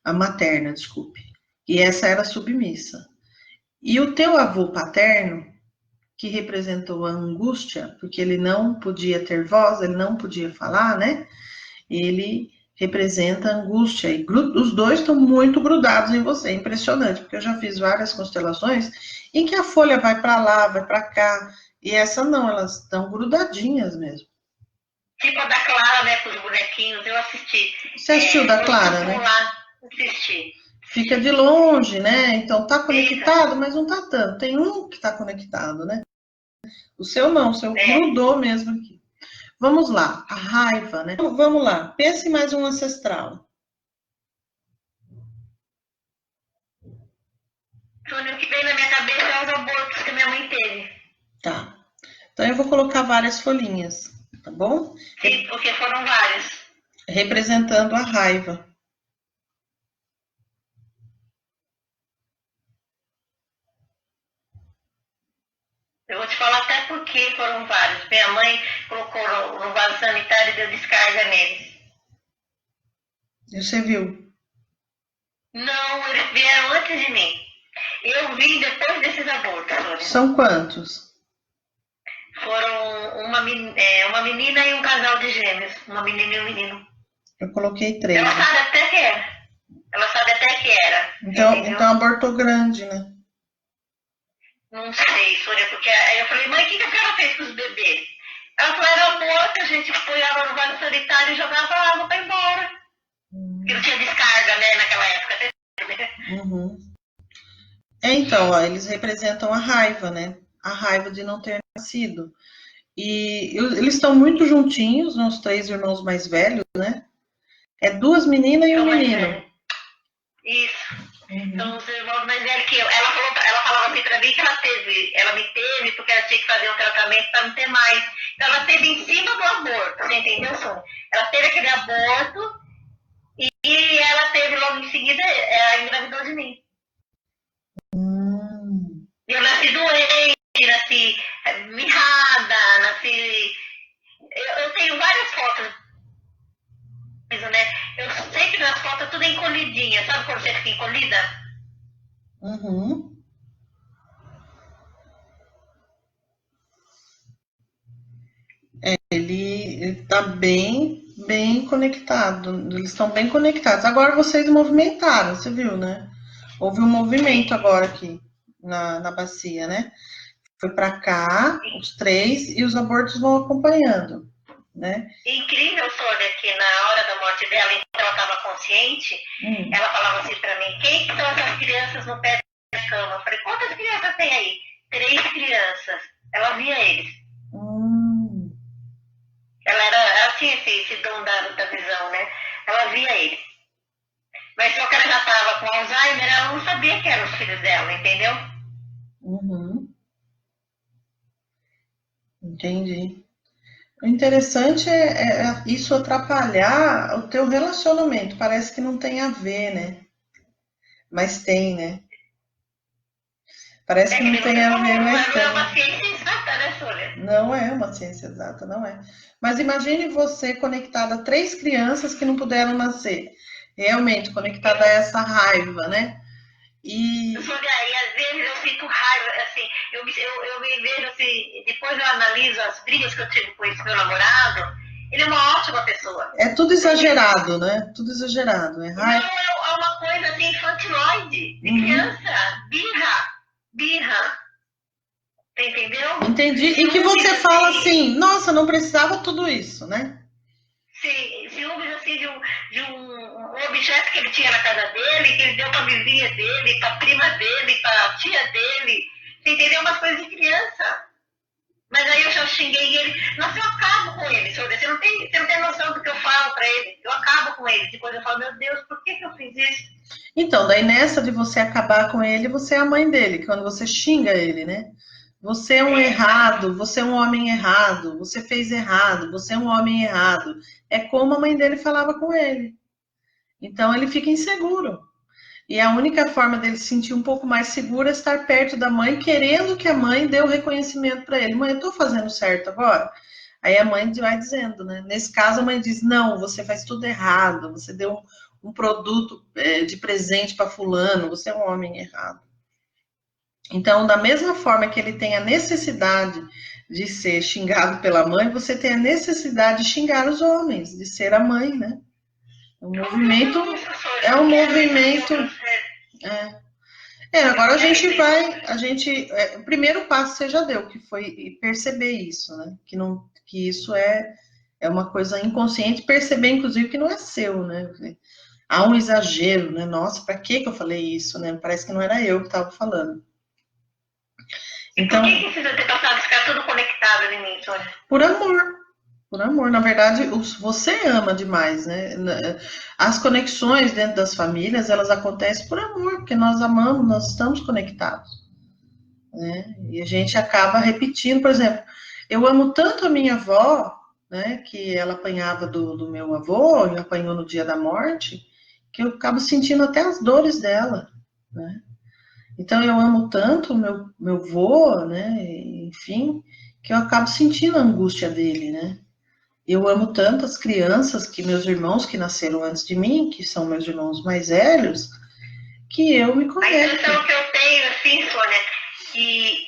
a materna, desculpe, e essa era submissa. E o teu avô paterno, que representou a angústia, porque ele não podia ter voz, ele não podia falar, né? Ele representa a angústia. E os dois estão muito grudados em você. É impressionante, porque eu já fiz várias constelações em que a folha vai para lá, vai para cá. E essa não, elas estão grudadinhas mesmo. Tipo a da Clara, né? Com os bonequinhos, eu assisti. Você assistiu da Clara, né? Assisti. Fica de longe, né? Então tá conectado, mas não tá tanto. Tem um que tá conectado, né? O seu não, o seu grudou mesmo aqui. Vamos lá, a raiva, né? Vamos lá, pense em mais um ancestral. O que vem na minha cabeça é os abortos que minha mãe teve. Tá. Então eu vou colocar várias folhinhas, tá bom? Sim, porque foram vários. Representando a raiva. Eu vou te falar até porque foram vários. Minha mãe colocou no vaso sanitário e deu descarga neles. E você viu? Não, eles vieram antes de mim. Eu vim depois desses abortos, Sônia. São quantos? Foram uma menina e um casal de gêmeos. Uma menina e um menino. Eu coloquei 3. Ela sabe até que era. Ela sabe até que era. Então abortou grande, né? Não sei, Sônia, porque aí eu falei, mãe, o que a senhora fez com os bebês? Ela falou, era aborto, a gente põe água no vaso sanitário e jogava água para ir embora. Porque não tinha descarga, né, naquela época. Uhum. Então, ó, eles representam a raiva, né? A raiva de não ter nascido. E eles estão muito juntinhos, os 3 irmãos mais velhos, né? É 2 meninas e um menino. Isso. Então, os irmãos mais velhos que eu. Ela falava assim pra mim que ela me teve porque ela tinha que fazer um tratamento para não ter mais. Então, ela teve em cima do aborto, você entendeu, Sônia? Ela teve aquele aborto e ela teve logo em seguida, ela engravidou de mim. Eu nasci doente, nasci mirrada, nasci. Eu tenho várias fotos, né? Eu sempre nas fotos tudo encolhidinha, sabe quando você fica encolhida? Uhum. Ele tá bem conectado. Eles estão bem conectados. Agora vocês movimentaram, você viu, né? Houve um movimento agora aqui na bacia, né? Foi para cá, os 3, e os abortos vão acompanhando, né? Incrível, Sônia, que na hora da morte dela, enquanto ela estava consciente, ela falava assim para mim, quem são essas crianças no pé da cama? Eu falei, quantas crianças tem aí? 3 crianças. Ela via eles. Ela tinha esse dom da visão, né? Ela via eles. Mas só que ela já estava com Alzheimer, ela não sabia que eram os filhos dela, entendeu? Uhum. Entendi. O interessante é isso atrapalhar o teu relacionamento. Parece que não tem a ver, né? Mas tem, né? Parece É que que não nem tem você a falou, ver, não mas é uma tem. ciência exata, né, Sônia? Não é uma ciência exata, não é. Mas imagine você conectada a 3 crianças que não puderam nascer. Realmente, conectada a essa raiva, né? E Sônia, e às vezes eu sinto raiva, assim, eu me vejo assim, depois eu analiso as brigas que eu tive com esse meu namorado, ele é uma ótima pessoa. é tudo exagerado, né? Tudo exagerado. É Não, raiva. é uma coisa assim infantiloide, de Uhum. criança, birra, entendeu? Entendi. E que Ciúmes, você fala assim, assim, nossa, não precisava tudo isso, né? ciúmes assim, um objeto que ele tinha na casa dele, que ele deu pra vizinha dele, pra prima dele, pra tia dele, você entendeu? Umas coisas de criança. Mas aí eu já xinguei ele. Nossa, eu acabo com ele, senhor. Você não tem noção do que eu falo pra ele. Eu acabo com ele. Depois eu falo, meu Deus, por que eu fiz isso? Então, daí nessa de você acabar com ele, você é a mãe dele, quando você xinga ele, né? Você é um errado, você é um homem errado, você fez errado, você é um homem errado. É como a mãe dele falava com ele. Então ele fica inseguro. E a única forma dele se sentir um pouco mais seguro é estar perto da mãe, querendo que a mãe dê o reconhecimento para ele. Mãe, eu estou fazendo certo agora? Aí a mãe vai dizendo, né? Nesse caso, a mãe diz: não, você faz tudo errado, você deu um produto de presente para fulano, você é um homem errado. Então, da mesma forma que ele tem a necessidade de ser xingado pela mãe, você tem a necessidade de xingar os homens, de ser a mãe, né? O movimento é um movimento. Agora o primeiro passo você já deu, que foi perceber isso, né? Que isso é uma coisa inconsciente, perceber inclusive que não é seu, né? Há um exagero, né? Nossa, para que eu falei isso, né? Parece que não era eu que estava falando. Então, por que precisa ter passado ficar tudo conectado em mim, Sônia? Por amor. Por amor, na verdade, você ama demais, né? As conexões dentro das famílias, elas acontecem por amor, porque nós amamos, nós estamos conectados, né? E a gente acaba repetindo, por exemplo, eu amo tanto a minha avó, né, que ela apanhava do meu avô, e apanhou no dia da morte, que eu acabo sentindo até as dores dela, né? Então eu amo tanto o meu avô, né, enfim, que eu acabo sentindo a angústia dele, né? Eu amo tanto as crianças, que meus irmãos que nasceram antes de mim, que são meus irmãos mais velhos, que eu me conecto. A impressão que eu tenho, assim, Sônia, que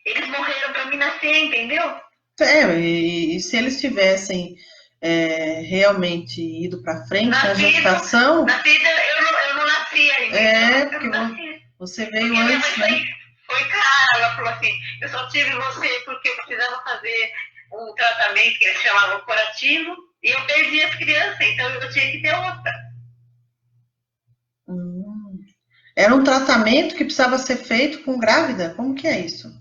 eles morreram para me nascer, entendeu? E se eles tivessem realmente ido para frente na gestação... Nascido, eu não nasci ainda. Porque você veio porque antes, né? Foi cara, ela falou assim, eu só tive você porque eu precisava fazer um tratamento que eles chamavam curativo, e eu perdi as crianças, então eu tinha que ter outra. Era um tratamento que precisava ser feito com grávida? Como que é isso?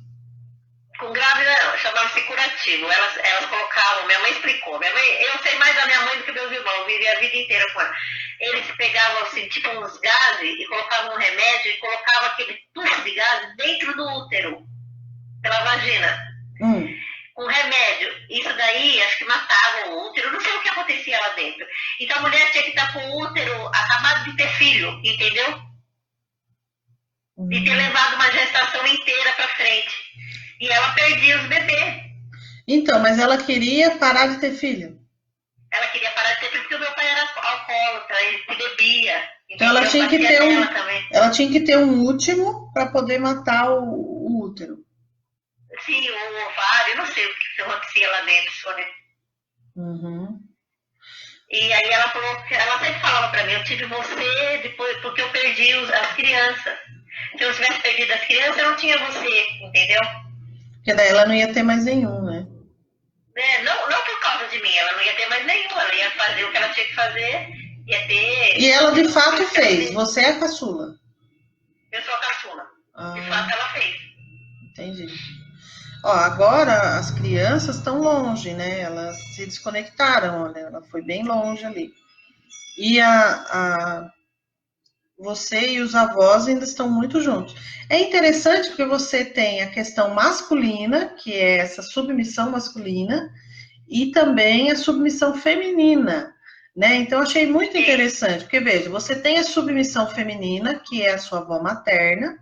Com grávida não, chamava-se curativo. Elas colocavam, minha mãe explicou, eu sei mais da minha mãe do que meus irmãos, vivi a vida inteira com ela. Eles pegavam assim, tipo uns gases e colocavam um remédio e colocavam aquele tubo de gases dentro do útero, pela vagina. Com remédio. Isso daí, acho que matava o útero, não sei o que acontecia lá dentro. Então a mulher tinha que estar com o útero acabado de ter filho, entendeu? De ter levado uma gestação inteira para frente. E ela perdia os bebês. Então, mas ela queria parar de ter filho? Ela queria parar de ter filho porque o meu pai era alcoólatra, ele bebia. Então ela tinha que ter um último para poder matar o útero. Sim, o ovário, não sei o que acontecia lá dentro, Sônia. E aí ela falou, ela sempre falava para mim, eu tive você depois porque eu perdi as crianças. Se eu tivesse perdido as crianças, eu não tinha você, entendeu? Porque daí ela não ia ter mais nenhum, né? Não por causa de mim, ela não ia ter mais nenhum, ela ia fazer o que ela tinha que fazer, ia ter... E ela de fato fez, você é a caçula? Eu sou a caçula, de fato ela fez. Entendi. Ó, agora as crianças estão longe, né? Elas se desconectaram, olha, ela foi bem longe ali. E você e os avós ainda estão muito juntos. É interessante porque você tem a questão masculina, que é essa submissão masculina, e também a submissão feminina, né? Então, achei muito interessante, porque, veja, você tem a submissão feminina, que é a sua avó materna,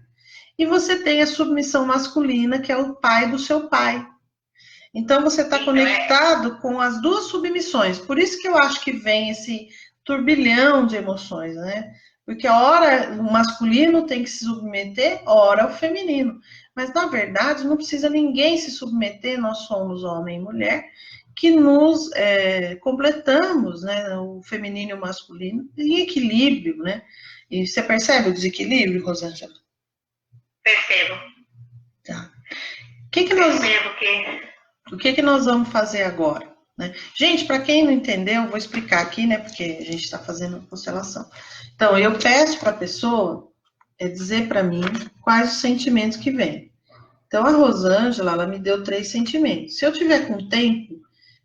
e você tem a submissão masculina, que é o pai do seu pai. Então, você está conectado com as duas submissões. Por isso que eu acho que vem esse turbilhão de emoções, né? Porque a hora o masculino tem que se submeter, ora o feminino. Mas, na verdade, não precisa ninguém se submeter, nós somos homem e mulher, que nos completamos, né? O feminino e o masculino, em equilíbrio, né? E você percebe o desequilíbrio, Rosângela? Percebo. Tá. O que nós vamos fazer agora? Né? Gente, para quem não entendeu, eu vou explicar aqui, né? Porque a gente está fazendo constelação. Então, eu peço para a pessoa dizer para mim quais os sentimentos que vêm. Então, a Rosângela, ela me deu 3 sentimentos. Se eu tiver com tempo,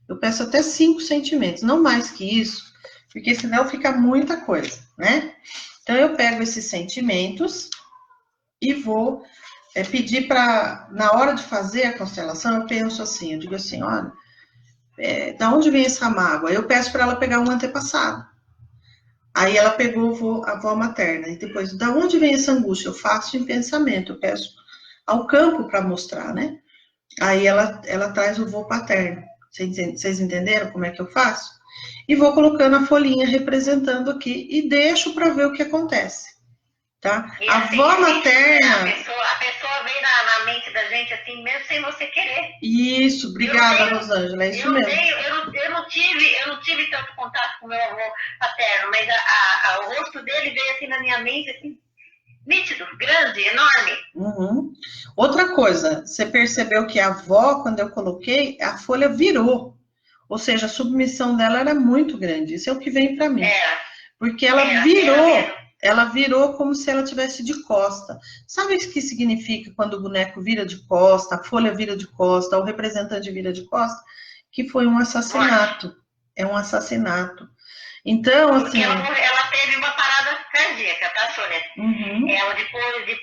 eu peço até 5 sentimentos, não mais que isso, porque senão fica muita coisa, né? Então, eu pego esses sentimentos e vou pedir para, na hora de fazer a constelação, eu penso assim, eu digo assim, olha, da onde vem essa mágoa? Eu peço para ela pegar um antepassado. Aí ela pegou a avó materna, e depois, da onde vem essa angústia? Eu faço em pensamento, eu peço ao campo para mostrar, né? Aí ela traz o vô paterno. Vocês entenderam como é que eu faço? E vou colocando a folhinha representando aqui e deixo para ver o que acontece. Tá? E a assim, avó materna... A pessoa vem na mente da gente assim, mesmo sem você querer. Isso, obrigada, Rosângela, é isso mesmo. Eu não tive tanto contato com meu avô paterno, mas o rosto dele veio assim na minha mente, assim, nítido, grande, enorme. Uhum. Outra coisa, você percebeu que a avó, quando eu coloquei, a folha virou. Ou seja, a submissão dela era muito grande. Isso é o que vem para mim. Porque ela virou como se ela tivesse de costa. Sabe o que significa quando o boneco vira de costa, a folha vira de costa, o representante vira de costa? Que foi um assassinato. É um assassinato. Então, assim... Porque ela teve uma parada cardíaca, tá, Sônia? Uhum. Ela, depois ele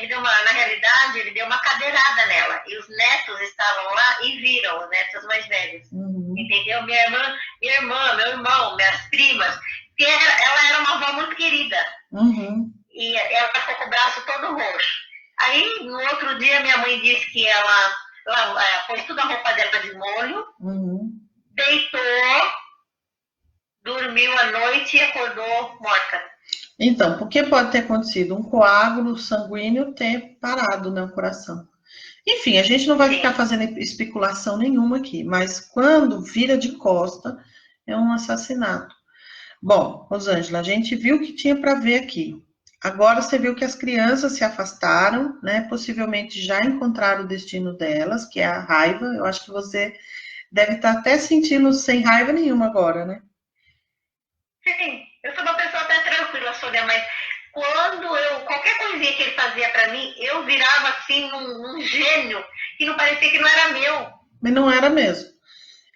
deu na realidade, ele deu uma cadeirada nela. E os netos estavam lá e viram, os netos mais velhos. Uhum. Entendeu? Minha irmã, meu irmão, minhas primas. Porque ela era uma avó muito querida. Uhum. E ela ficou com o braço todo roxo. Aí, no outro dia, minha mãe disse que ela pôs toda a roupa dela de molho, deitou, dormiu à noite e acordou morta. Então, porque pode ter acontecido um coágulo sanguíneo ter parado no coração. Enfim, a gente não vai ficar fazendo especulação nenhuma aqui, mas quando vira de costa, é um assassinato. Bom, Rosângela, a gente viu o que tinha para ver aqui. Agora você viu que as crianças se afastaram, né? Possivelmente já encontraram o destino delas, que é a raiva. Eu acho que você deve estar até sentindo sem raiva nenhuma agora, né? Sim, eu sou uma pessoa até tranquila, Sônia, mas qualquer coisinha que ele fazia para mim, eu virava assim num gênio que não parecia que não era meu. Mas não era mesmo.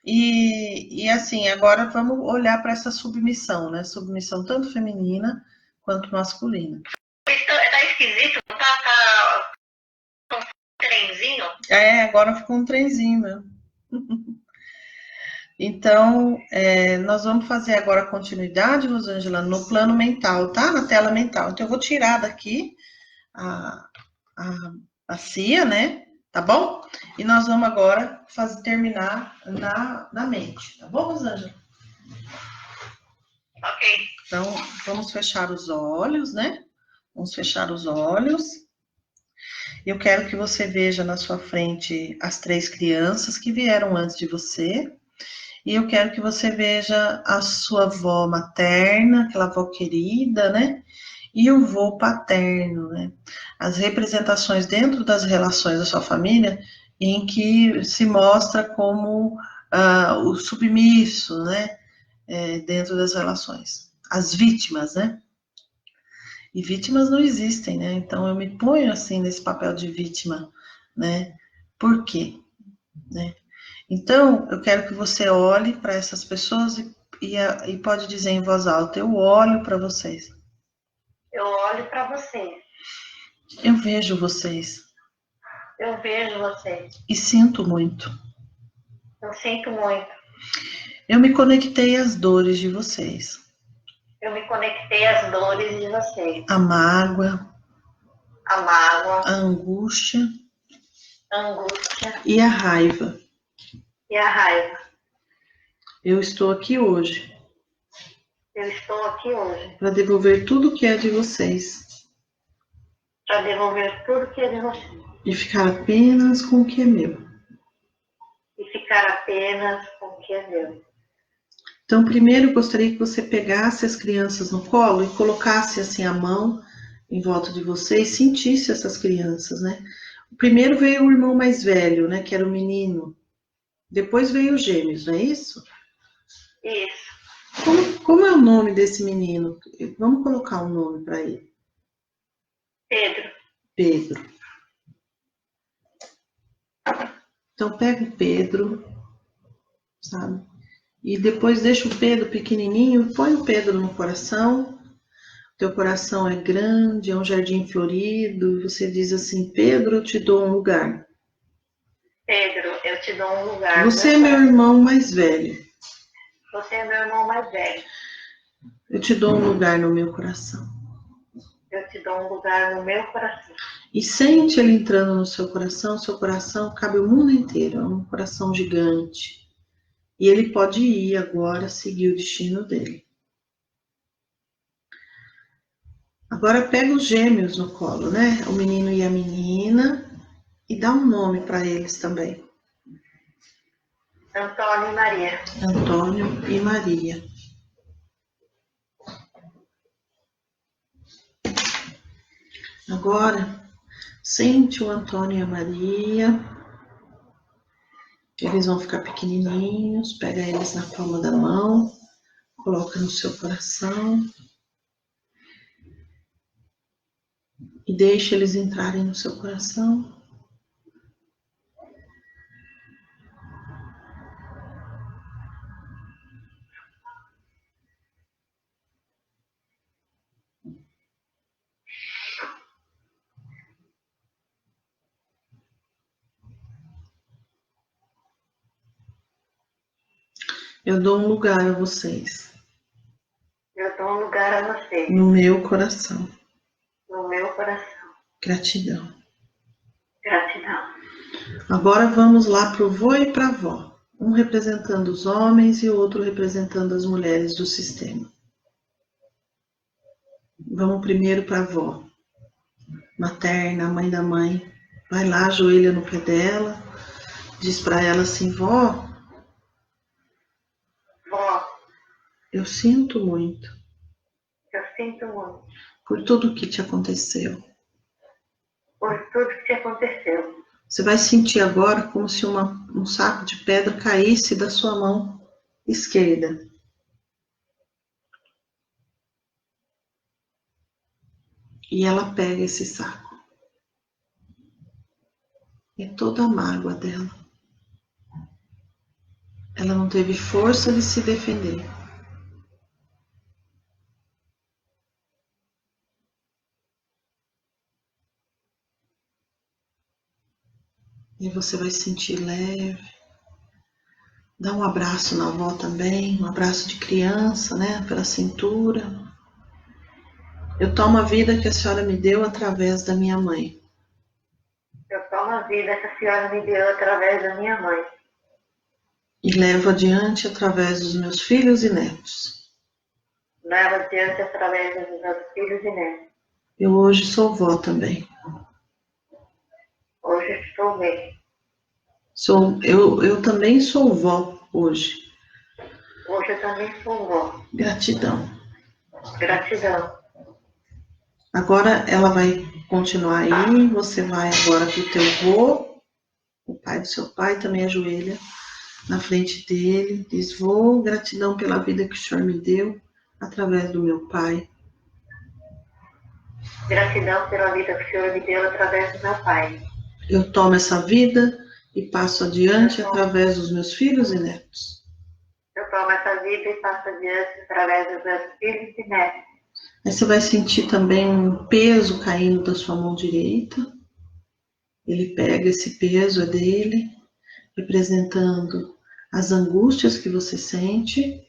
E assim, agora vamos olhar para essa submissão, né? Submissão tanto feminina quanto masculina. Tá esquisito, tá um trenzinho? Agora ficou um trenzinho mesmo. Então, nós vamos fazer agora a continuidade, Rosângela, no plano mental, tá? Na tela mental. Então, eu vou tirar daqui a CIA, né? Tá bom? E nós vamos agora terminar na mente, tá bom, Rosângela? Ok. Então, vamos fechar os olhos, né? Vamos fechar os olhos. Eu quero que você veja na sua frente as 3 crianças que vieram antes de você. E eu quero que você veja a sua avó materna, aquela avó querida, né? E o vô paterno, né? As representações dentro das relações da sua família em que se mostra como o submisso, né? Dentro das relações. As vítimas, né? E vítimas não existem, né? Então eu me ponho assim nesse papel de vítima, né? Por quê? Né? Então, eu quero que você olhe para essas pessoas e pode dizer em voz alta, eu olho para vocês. Eu olho para vocês. Eu vejo vocês. Eu vejo vocês. E sinto muito. Eu sinto muito. Eu me conectei às dores de vocês. Eu me conectei às dores de vocês. A mágoa. A mágoa. A angústia. A angústia. E a raiva. E a raiva. Eu estou aqui hoje. Eu estou aqui hoje. Para devolver tudo que é de vocês. Para devolver tudo que é de vocês. E ficar apenas com o que é meu. E ficar apenas com o que é meu. Então, primeiro, eu gostaria que você pegasse as crianças no colo e colocasse assim a mão em volta de você e sentisse essas crianças, né? Primeiro veio o irmão mais velho, né? Que era o menino. Depois veio os gêmeos, não é isso? Isso. Como é o nome desse menino? Vamos colocar um nome para ele. Pedro. Pedro. Então, pega o Pedro, sabe? E depois deixa o Pedro pequenininho, põe o Pedro no coração. Teu coração é grande, é um jardim florido. E você diz assim, Pedro, eu te dou um lugar. Pedro, eu te dou um lugar. Você é meu irmão mais velho. Você é meu irmão mais velho. Eu te dou um lugar no meu coração. Eu te dou um lugar no meu coração. E sente ele entrando no seu coração cabe o mundo inteiro, é um coração gigante. E ele pode ir agora seguir o destino dele. Agora pega os gêmeos no colo, né? O menino e a menina. E dá um nome para eles também. Antônio e Maria. Antônio e Maria. Agora, sente o Antônio e a Maria. Eles vão ficar pequenininhos. Pega eles na palma da mão. Coloca no seu coração. E deixa eles entrarem no seu coração. Eu dou um lugar a vocês. Eu dou um lugar a vocês. No meu coração. No meu coração. Gratidão. Gratidão. Agora vamos lá para o vô e para a vó. Um representando os homens e o outro representando as mulheres do sistema. Vamos primeiro para a vó. Materna, mãe da mãe. Vai lá, ajoelha no pé dela. Diz para ela assim, vó. Vó. Eu sinto muito. Eu sinto muito. Por tudo que te aconteceu. Por tudo que te aconteceu. Você vai sentir agora como se um saco de pedra caísse da sua mão esquerda. E ela pega esse saco. É toda a mágoa dela. Ela não teve força de se defender. E você vai se sentir leve. Dá um abraço na avó também, um abraço de criança, né, pela cintura. Eu tomo a vida que a senhora me deu através da minha mãe. Eu tomo a vida que a senhora me deu através da minha mãe. E levo adiante através dos meus filhos e netos. Levo adiante através dos meus filhos e netos. Eu hoje sou vó também. Hoje estou bem. Eu também sou vó hoje. Hoje eu também sou vó. Gratidão. Gratidão. Agora ela vai continuar aí, você vai agora pro teu vô, o pai do seu pai também ajoelha na frente dele, diz, vô, gratidão pela vida que o senhor me deu através do meu pai. Gratidão pela vida que o senhor me deu através do meu pai. Eu tomo essa vida e passo adiante através dos meus filhos e netos. Eu tomo essa vida e passo adiante através dos meus filhos e netos. Aí você vai sentir também um peso caindo da sua mão direita. Ele pega esse peso, é dele, representando as angústias que você sente.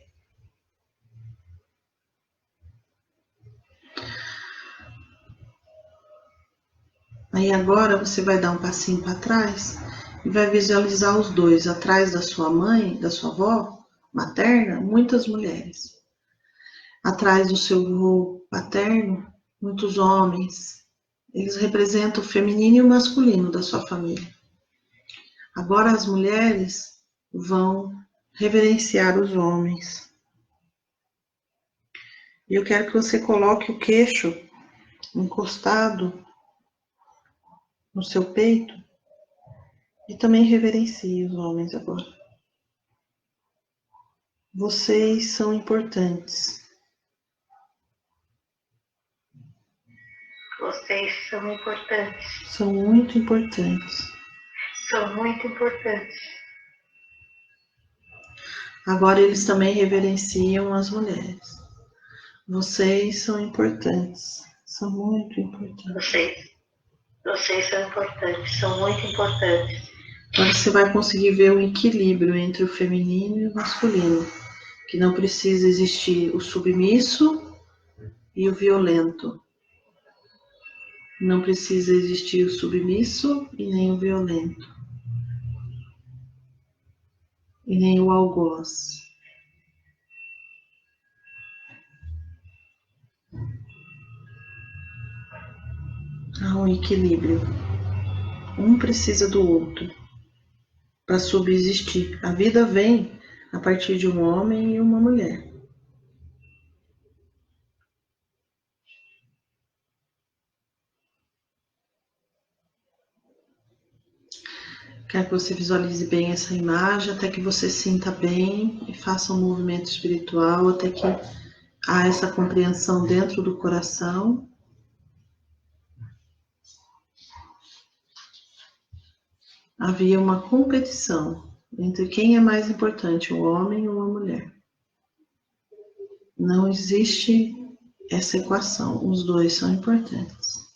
Aí agora você vai dar um passinho para trás e vai visualizar os dois, atrás da sua mãe, da sua avó materna, muitas mulheres. Atrás do seu avô paterno, muitos homens. Eles representam o feminino e o masculino da sua família. Agora as mulheres vão reverenciar os homens. E eu quero que você coloque o queixo encostado no seu peito e também reverencie os homens agora. Vocês são importantes. Vocês são importantes. São muito importantes. São muito importantes. Agora eles também reverenciam as mulheres. Vocês são importantes. São muito importantes. Vocês são importantes. São muito importantes. Agora você vai conseguir ver o equilíbrio entre o feminino e o masculino. Que não precisa existir o submisso e o violento. Não precisa existir o submisso e nem o violento. E nem o algoz. Há um equilíbrio. Um precisa do outro para subsistir. A vida vem a partir de um homem e uma mulher. Quero que você visualize bem essa imagem, até que você sinta bem e faça um movimento espiritual, até que há essa compreensão dentro do coração. Havia uma competição entre quem é mais importante, um homem ou uma mulher. Não existe essa equação, os dois são importantes.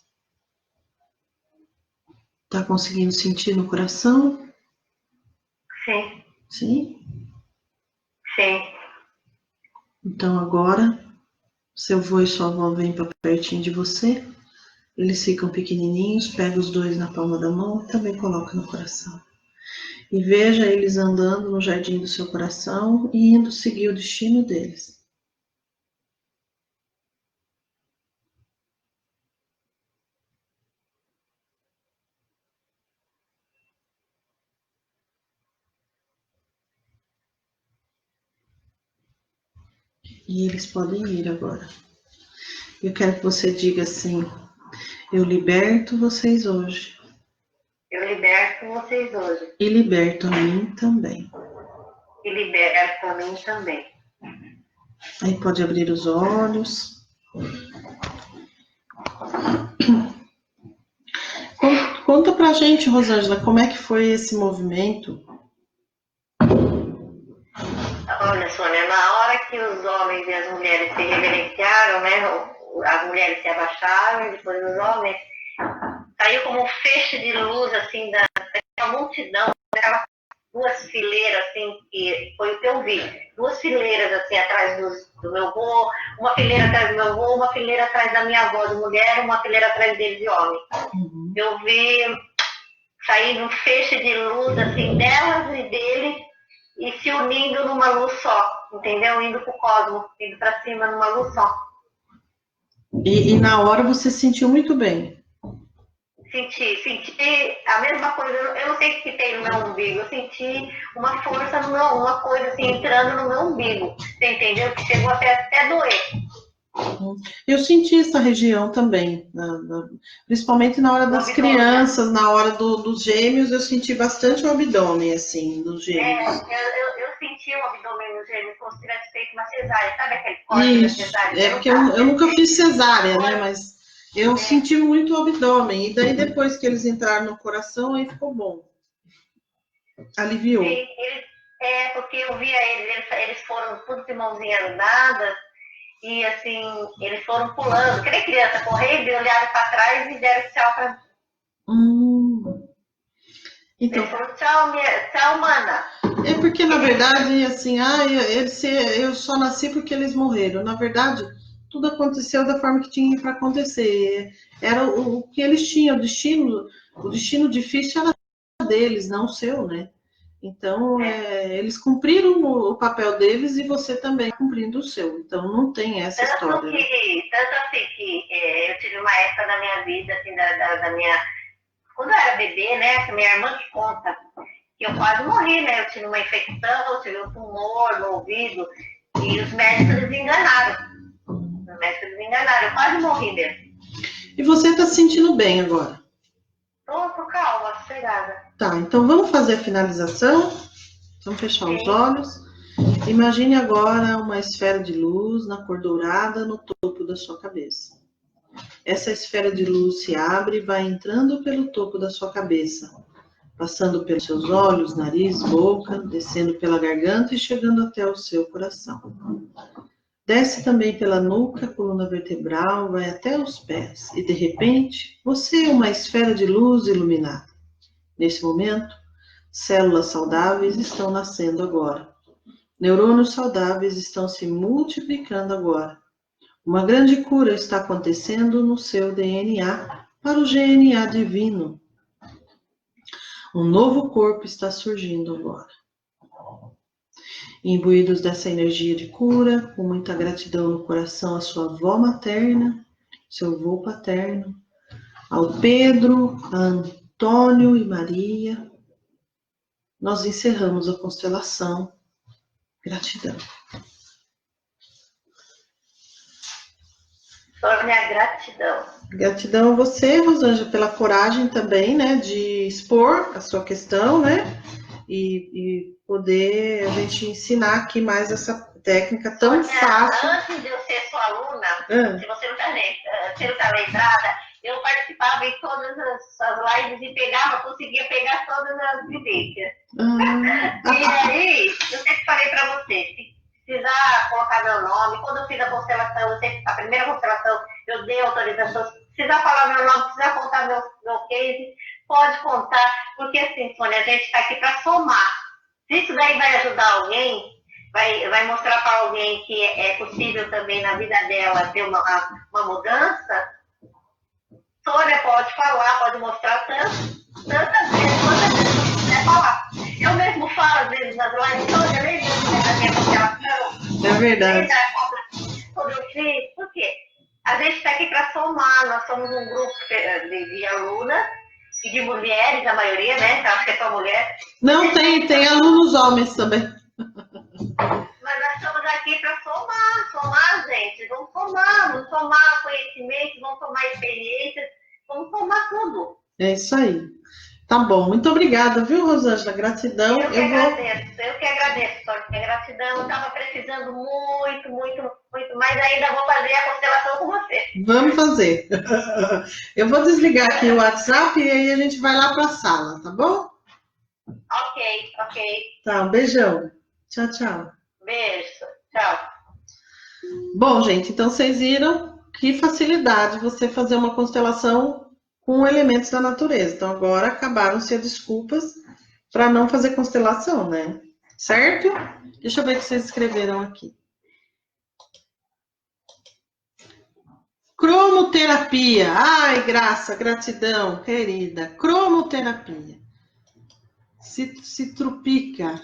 Tá conseguindo sentir no coração? Sim. Sim? Sim. Então agora, seu avô e sua avó vêm para pertinho de você. Eles ficam pequenininhos, pega os dois na palma da mão e também coloca no coração. E veja eles andando no jardim do seu coração e indo seguir o destino deles. E eles podem ir agora. Eu quero que você diga assim: eu liberto vocês hoje. Eu liberto vocês hoje. E liberto a mim também. E liberto a mim também. Aí pode abrir os olhos. Conta pra gente, Rosângela, como é que foi esse movimento? Olha, Sônia, na hora que os homens e as mulheres se reverenciaram, né? As mulheres se abaixaram e depois os homens, saiu como um feixe de luz, assim, daquela multidão, daquelas duas fileiras, assim, que foi o que eu vi. Duas fileiras, assim, atrás do meu avô, uma fileira atrás do meu avô, uma fileira atrás da minha avó de mulher, uma fileira atrás dele de homem. Uhum. Eu vi sair um feixe de luz, assim, delas e dele, e se unindo numa luz só, entendeu? Indo pro cosmos, indo pra cima numa luz só. E na hora você se sentiu muito bem? Senti a mesma coisa, eu não sei o que tem no meu umbigo, eu senti uma força, uma coisa assim, entrando no meu umbigo, você entendeu? Que chegou até doer. Eu senti essa região também, principalmente na hora das crianças, na hora dos gêmeos, eu senti bastante o abdômen, assim, dos gêmeos. Eu senti o abdômen nos gêmeos como se tivesse feito uma cesárea, sabe aquele corte da cesárea? É porque eu nunca fiz cesárea, né, mas eu senti muito o abdômen, e daí depois que eles entraram no coração, aí ficou bom. Aliviou. Sim, porque eu via eles foram tudo de mãozinhas dadas, e assim, eles foram pulando, que nem criança, correndo e olharam para trás e deram tchau para mim. Então, eles falaram, tchau, mana. É porque, na verdade, assim, eu só nasci porque eles morreram. Na verdade, tudo aconteceu da forma que tinha para acontecer. Era o que eles tinham, o destino difícil era deles, não o seu, né? Então, eles cumpriram o papel deles e você também cumprindo o seu. Então, não tem essa história. Tanto assim que eu tive uma época da minha vida, assim, da minha... Quando eu era bebê, né? Que minha irmã que conta, que eu quase morri, né? Eu tive uma infecção, eu tive um tumor no ouvido e os médicos me enganaram. Eu quase morri mesmo. E você está se sentindo bem agora? Tô calma, sossegada. Tá, então vamos fazer a finalização. Vamos fechar os olhos. Imagine agora uma esfera de luz na cor dourada no topo da sua cabeça. Essa esfera de luz se abre e vai entrando pelo topo da sua cabeça, passando pelos seus olhos, nariz, boca, descendo pela garganta e chegando até o seu coração. Desce também pela nuca, coluna vertebral, vai até os pés. E, de repente, você é uma esfera de luz iluminada. Nesse momento, células saudáveis estão nascendo agora. Neurônios saudáveis estão se multiplicando agora. Uma grande cura está acontecendo no seu DNA para o GNA divino. Um novo corpo está surgindo agora. Imbuídos dessa energia de cura, com muita gratidão no coração à sua avó materna, seu avô paterno, ao Pedro, a Antônio e Maria, nós encerramos a constelação. Gratidão. Sônia, gratidão. Gratidão a você, Rosângela, pela coragem também, né, de expor a sua questão, né, e poder a gente ensinar aqui mais essa técnica tão Sônia, fácil. Antes de eu ser sua aluna, se você não está lembrada, eu participava em todas as lives e conseguia pegar todas as vivências. E aí, eu sempre falei para você, se precisar colocar meu nome, quando eu fiz a constelação, a primeira constelação, eu dei autorização, se precisar falar meu nome, se precisar contar meu case, pode contar, porque assim, Sônia, a gente está aqui para somar. Se isso daí vai ajudar alguém, vai mostrar para alguém que é possível também na vida dela ter uma mudança, Sônia pode falar, pode mostrar tantas vezes quantas vezes quiser falar. Eu mesmo falo às vezes nas lives, Sônia, lembra da minha constelação? É verdade. Lembra quando eu fiz? Por quê? A gente está aqui para somar, nós somos um grupo de alunas e de mulheres, a maioria, né? Eu acho que é só mulher. Não, tem alunos homens também. Mas nós estamos aqui para somar, gente. Vamos somar conhecimento, vamos somar experiências, vamos somar tudo. É isso aí. Tá bom, muito obrigada, viu, Rosângela? Gratidão. Eu que agradeço, Sônia. Gratidão, eu estava precisando muito, mas ainda vou fazer a constelação com você. Vamos fazer. Eu vou desligar aqui o WhatsApp e aí a gente vai lá para a sala, tá bom? Ok. Tá, um beijão. Tchau. Beijo, tchau. Bom, gente, então vocês viram que facilidade você fazer uma constelação com elementos da natureza. Então agora acabaram-se as desculpas para não fazer constelação, né? Certo? Deixa eu ver o que vocês escreveram aqui. Cromoterapia. Ai, gratidão, querida. Cromoterapia. Se trupica.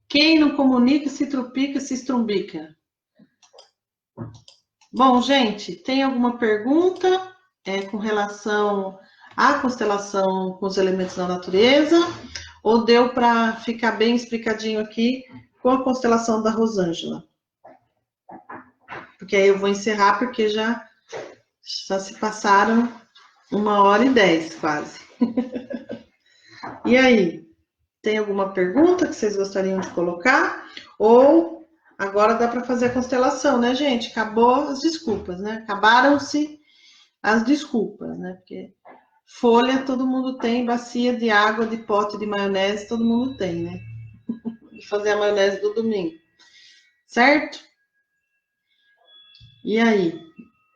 Quem não comunica, se trupica, se estrumbica. Bom, gente, tem alguma pergunta com relação à constelação com os elementos da natureza? Ou deu para ficar bem explicadinho aqui com a constelação da Rosângela? Porque aí eu vou encerrar, porque já se passaram 1h10 quase. E aí? Tem alguma pergunta que vocês gostariam de colocar? Ou agora dá para fazer a constelação, né, gente? Acabou as desculpas, né? Acabaram-se as desculpas, né? Porque folha todo mundo tem, bacia de água, de pote de maionese, todo mundo tem, né? De fazer a maionese do domingo. Certo? E aí?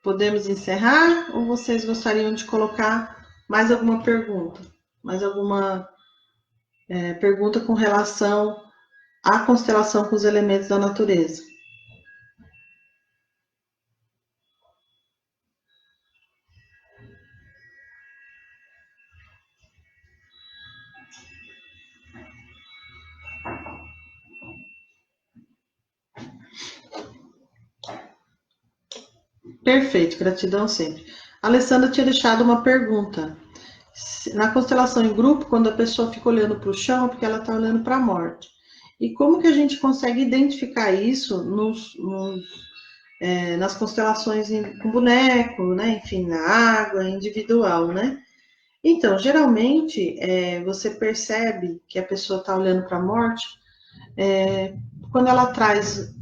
Podemos encerrar? Ou vocês gostariam de colocar mais alguma pergunta? Mais alguma Pergunta com relação à constelação com os elementos da natureza. Perfeito, gratidão sempre. A Alessandra tinha deixado uma pergunta. Na constelação em grupo, quando a pessoa fica olhando para o chão, é porque ela está olhando para a morte. E como que a gente consegue identificar isso nas constelações com boneco, né? Enfim, na água, individual, né? Então, geralmente, você percebe que a pessoa está olhando para a morte quando ela traz,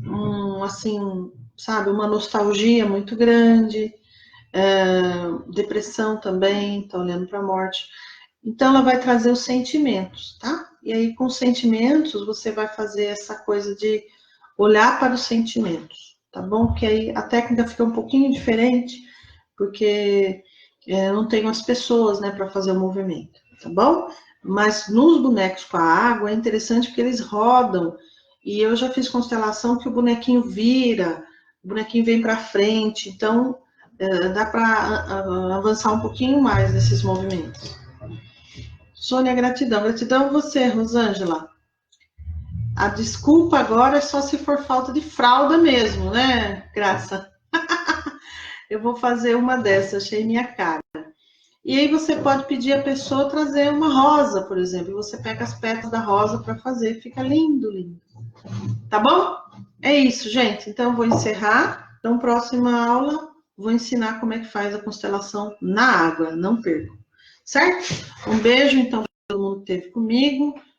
assim, sabe, uma nostalgia muito grande, depressão também, está olhando para a morte. Então, ela vai trazer os sentimentos, tá? E aí, com os sentimentos, você vai fazer essa coisa de olhar para os sentimentos, tá bom? Porque aí a técnica fica um pouquinho diferente, porque não tenho as pessoas, né, para fazer o movimento, tá bom? Mas nos bonecos com a água é interessante porque eles rodam, e eu já fiz constelação que o bonequinho vira, o bonequinho vem para frente, então dá para avançar um pouquinho mais nesses movimentos. Sônia, gratidão. Gratidão a você, Rosângela. A desculpa agora é só se for falta de fralda mesmo, né, Graça? Eu vou fazer uma dessas, achei minha cara. E aí você pode pedir a pessoa trazer uma rosa, por exemplo, e você pega as pétalas da rosa para fazer, fica lindo, lindo. Tá bom? É isso, gente. Então eu vou encerrar. Então, próxima aula, vou ensinar como é que faz a constelação na água, não perco. Certo? Um beijo, então, para todo mundo que esteve comigo.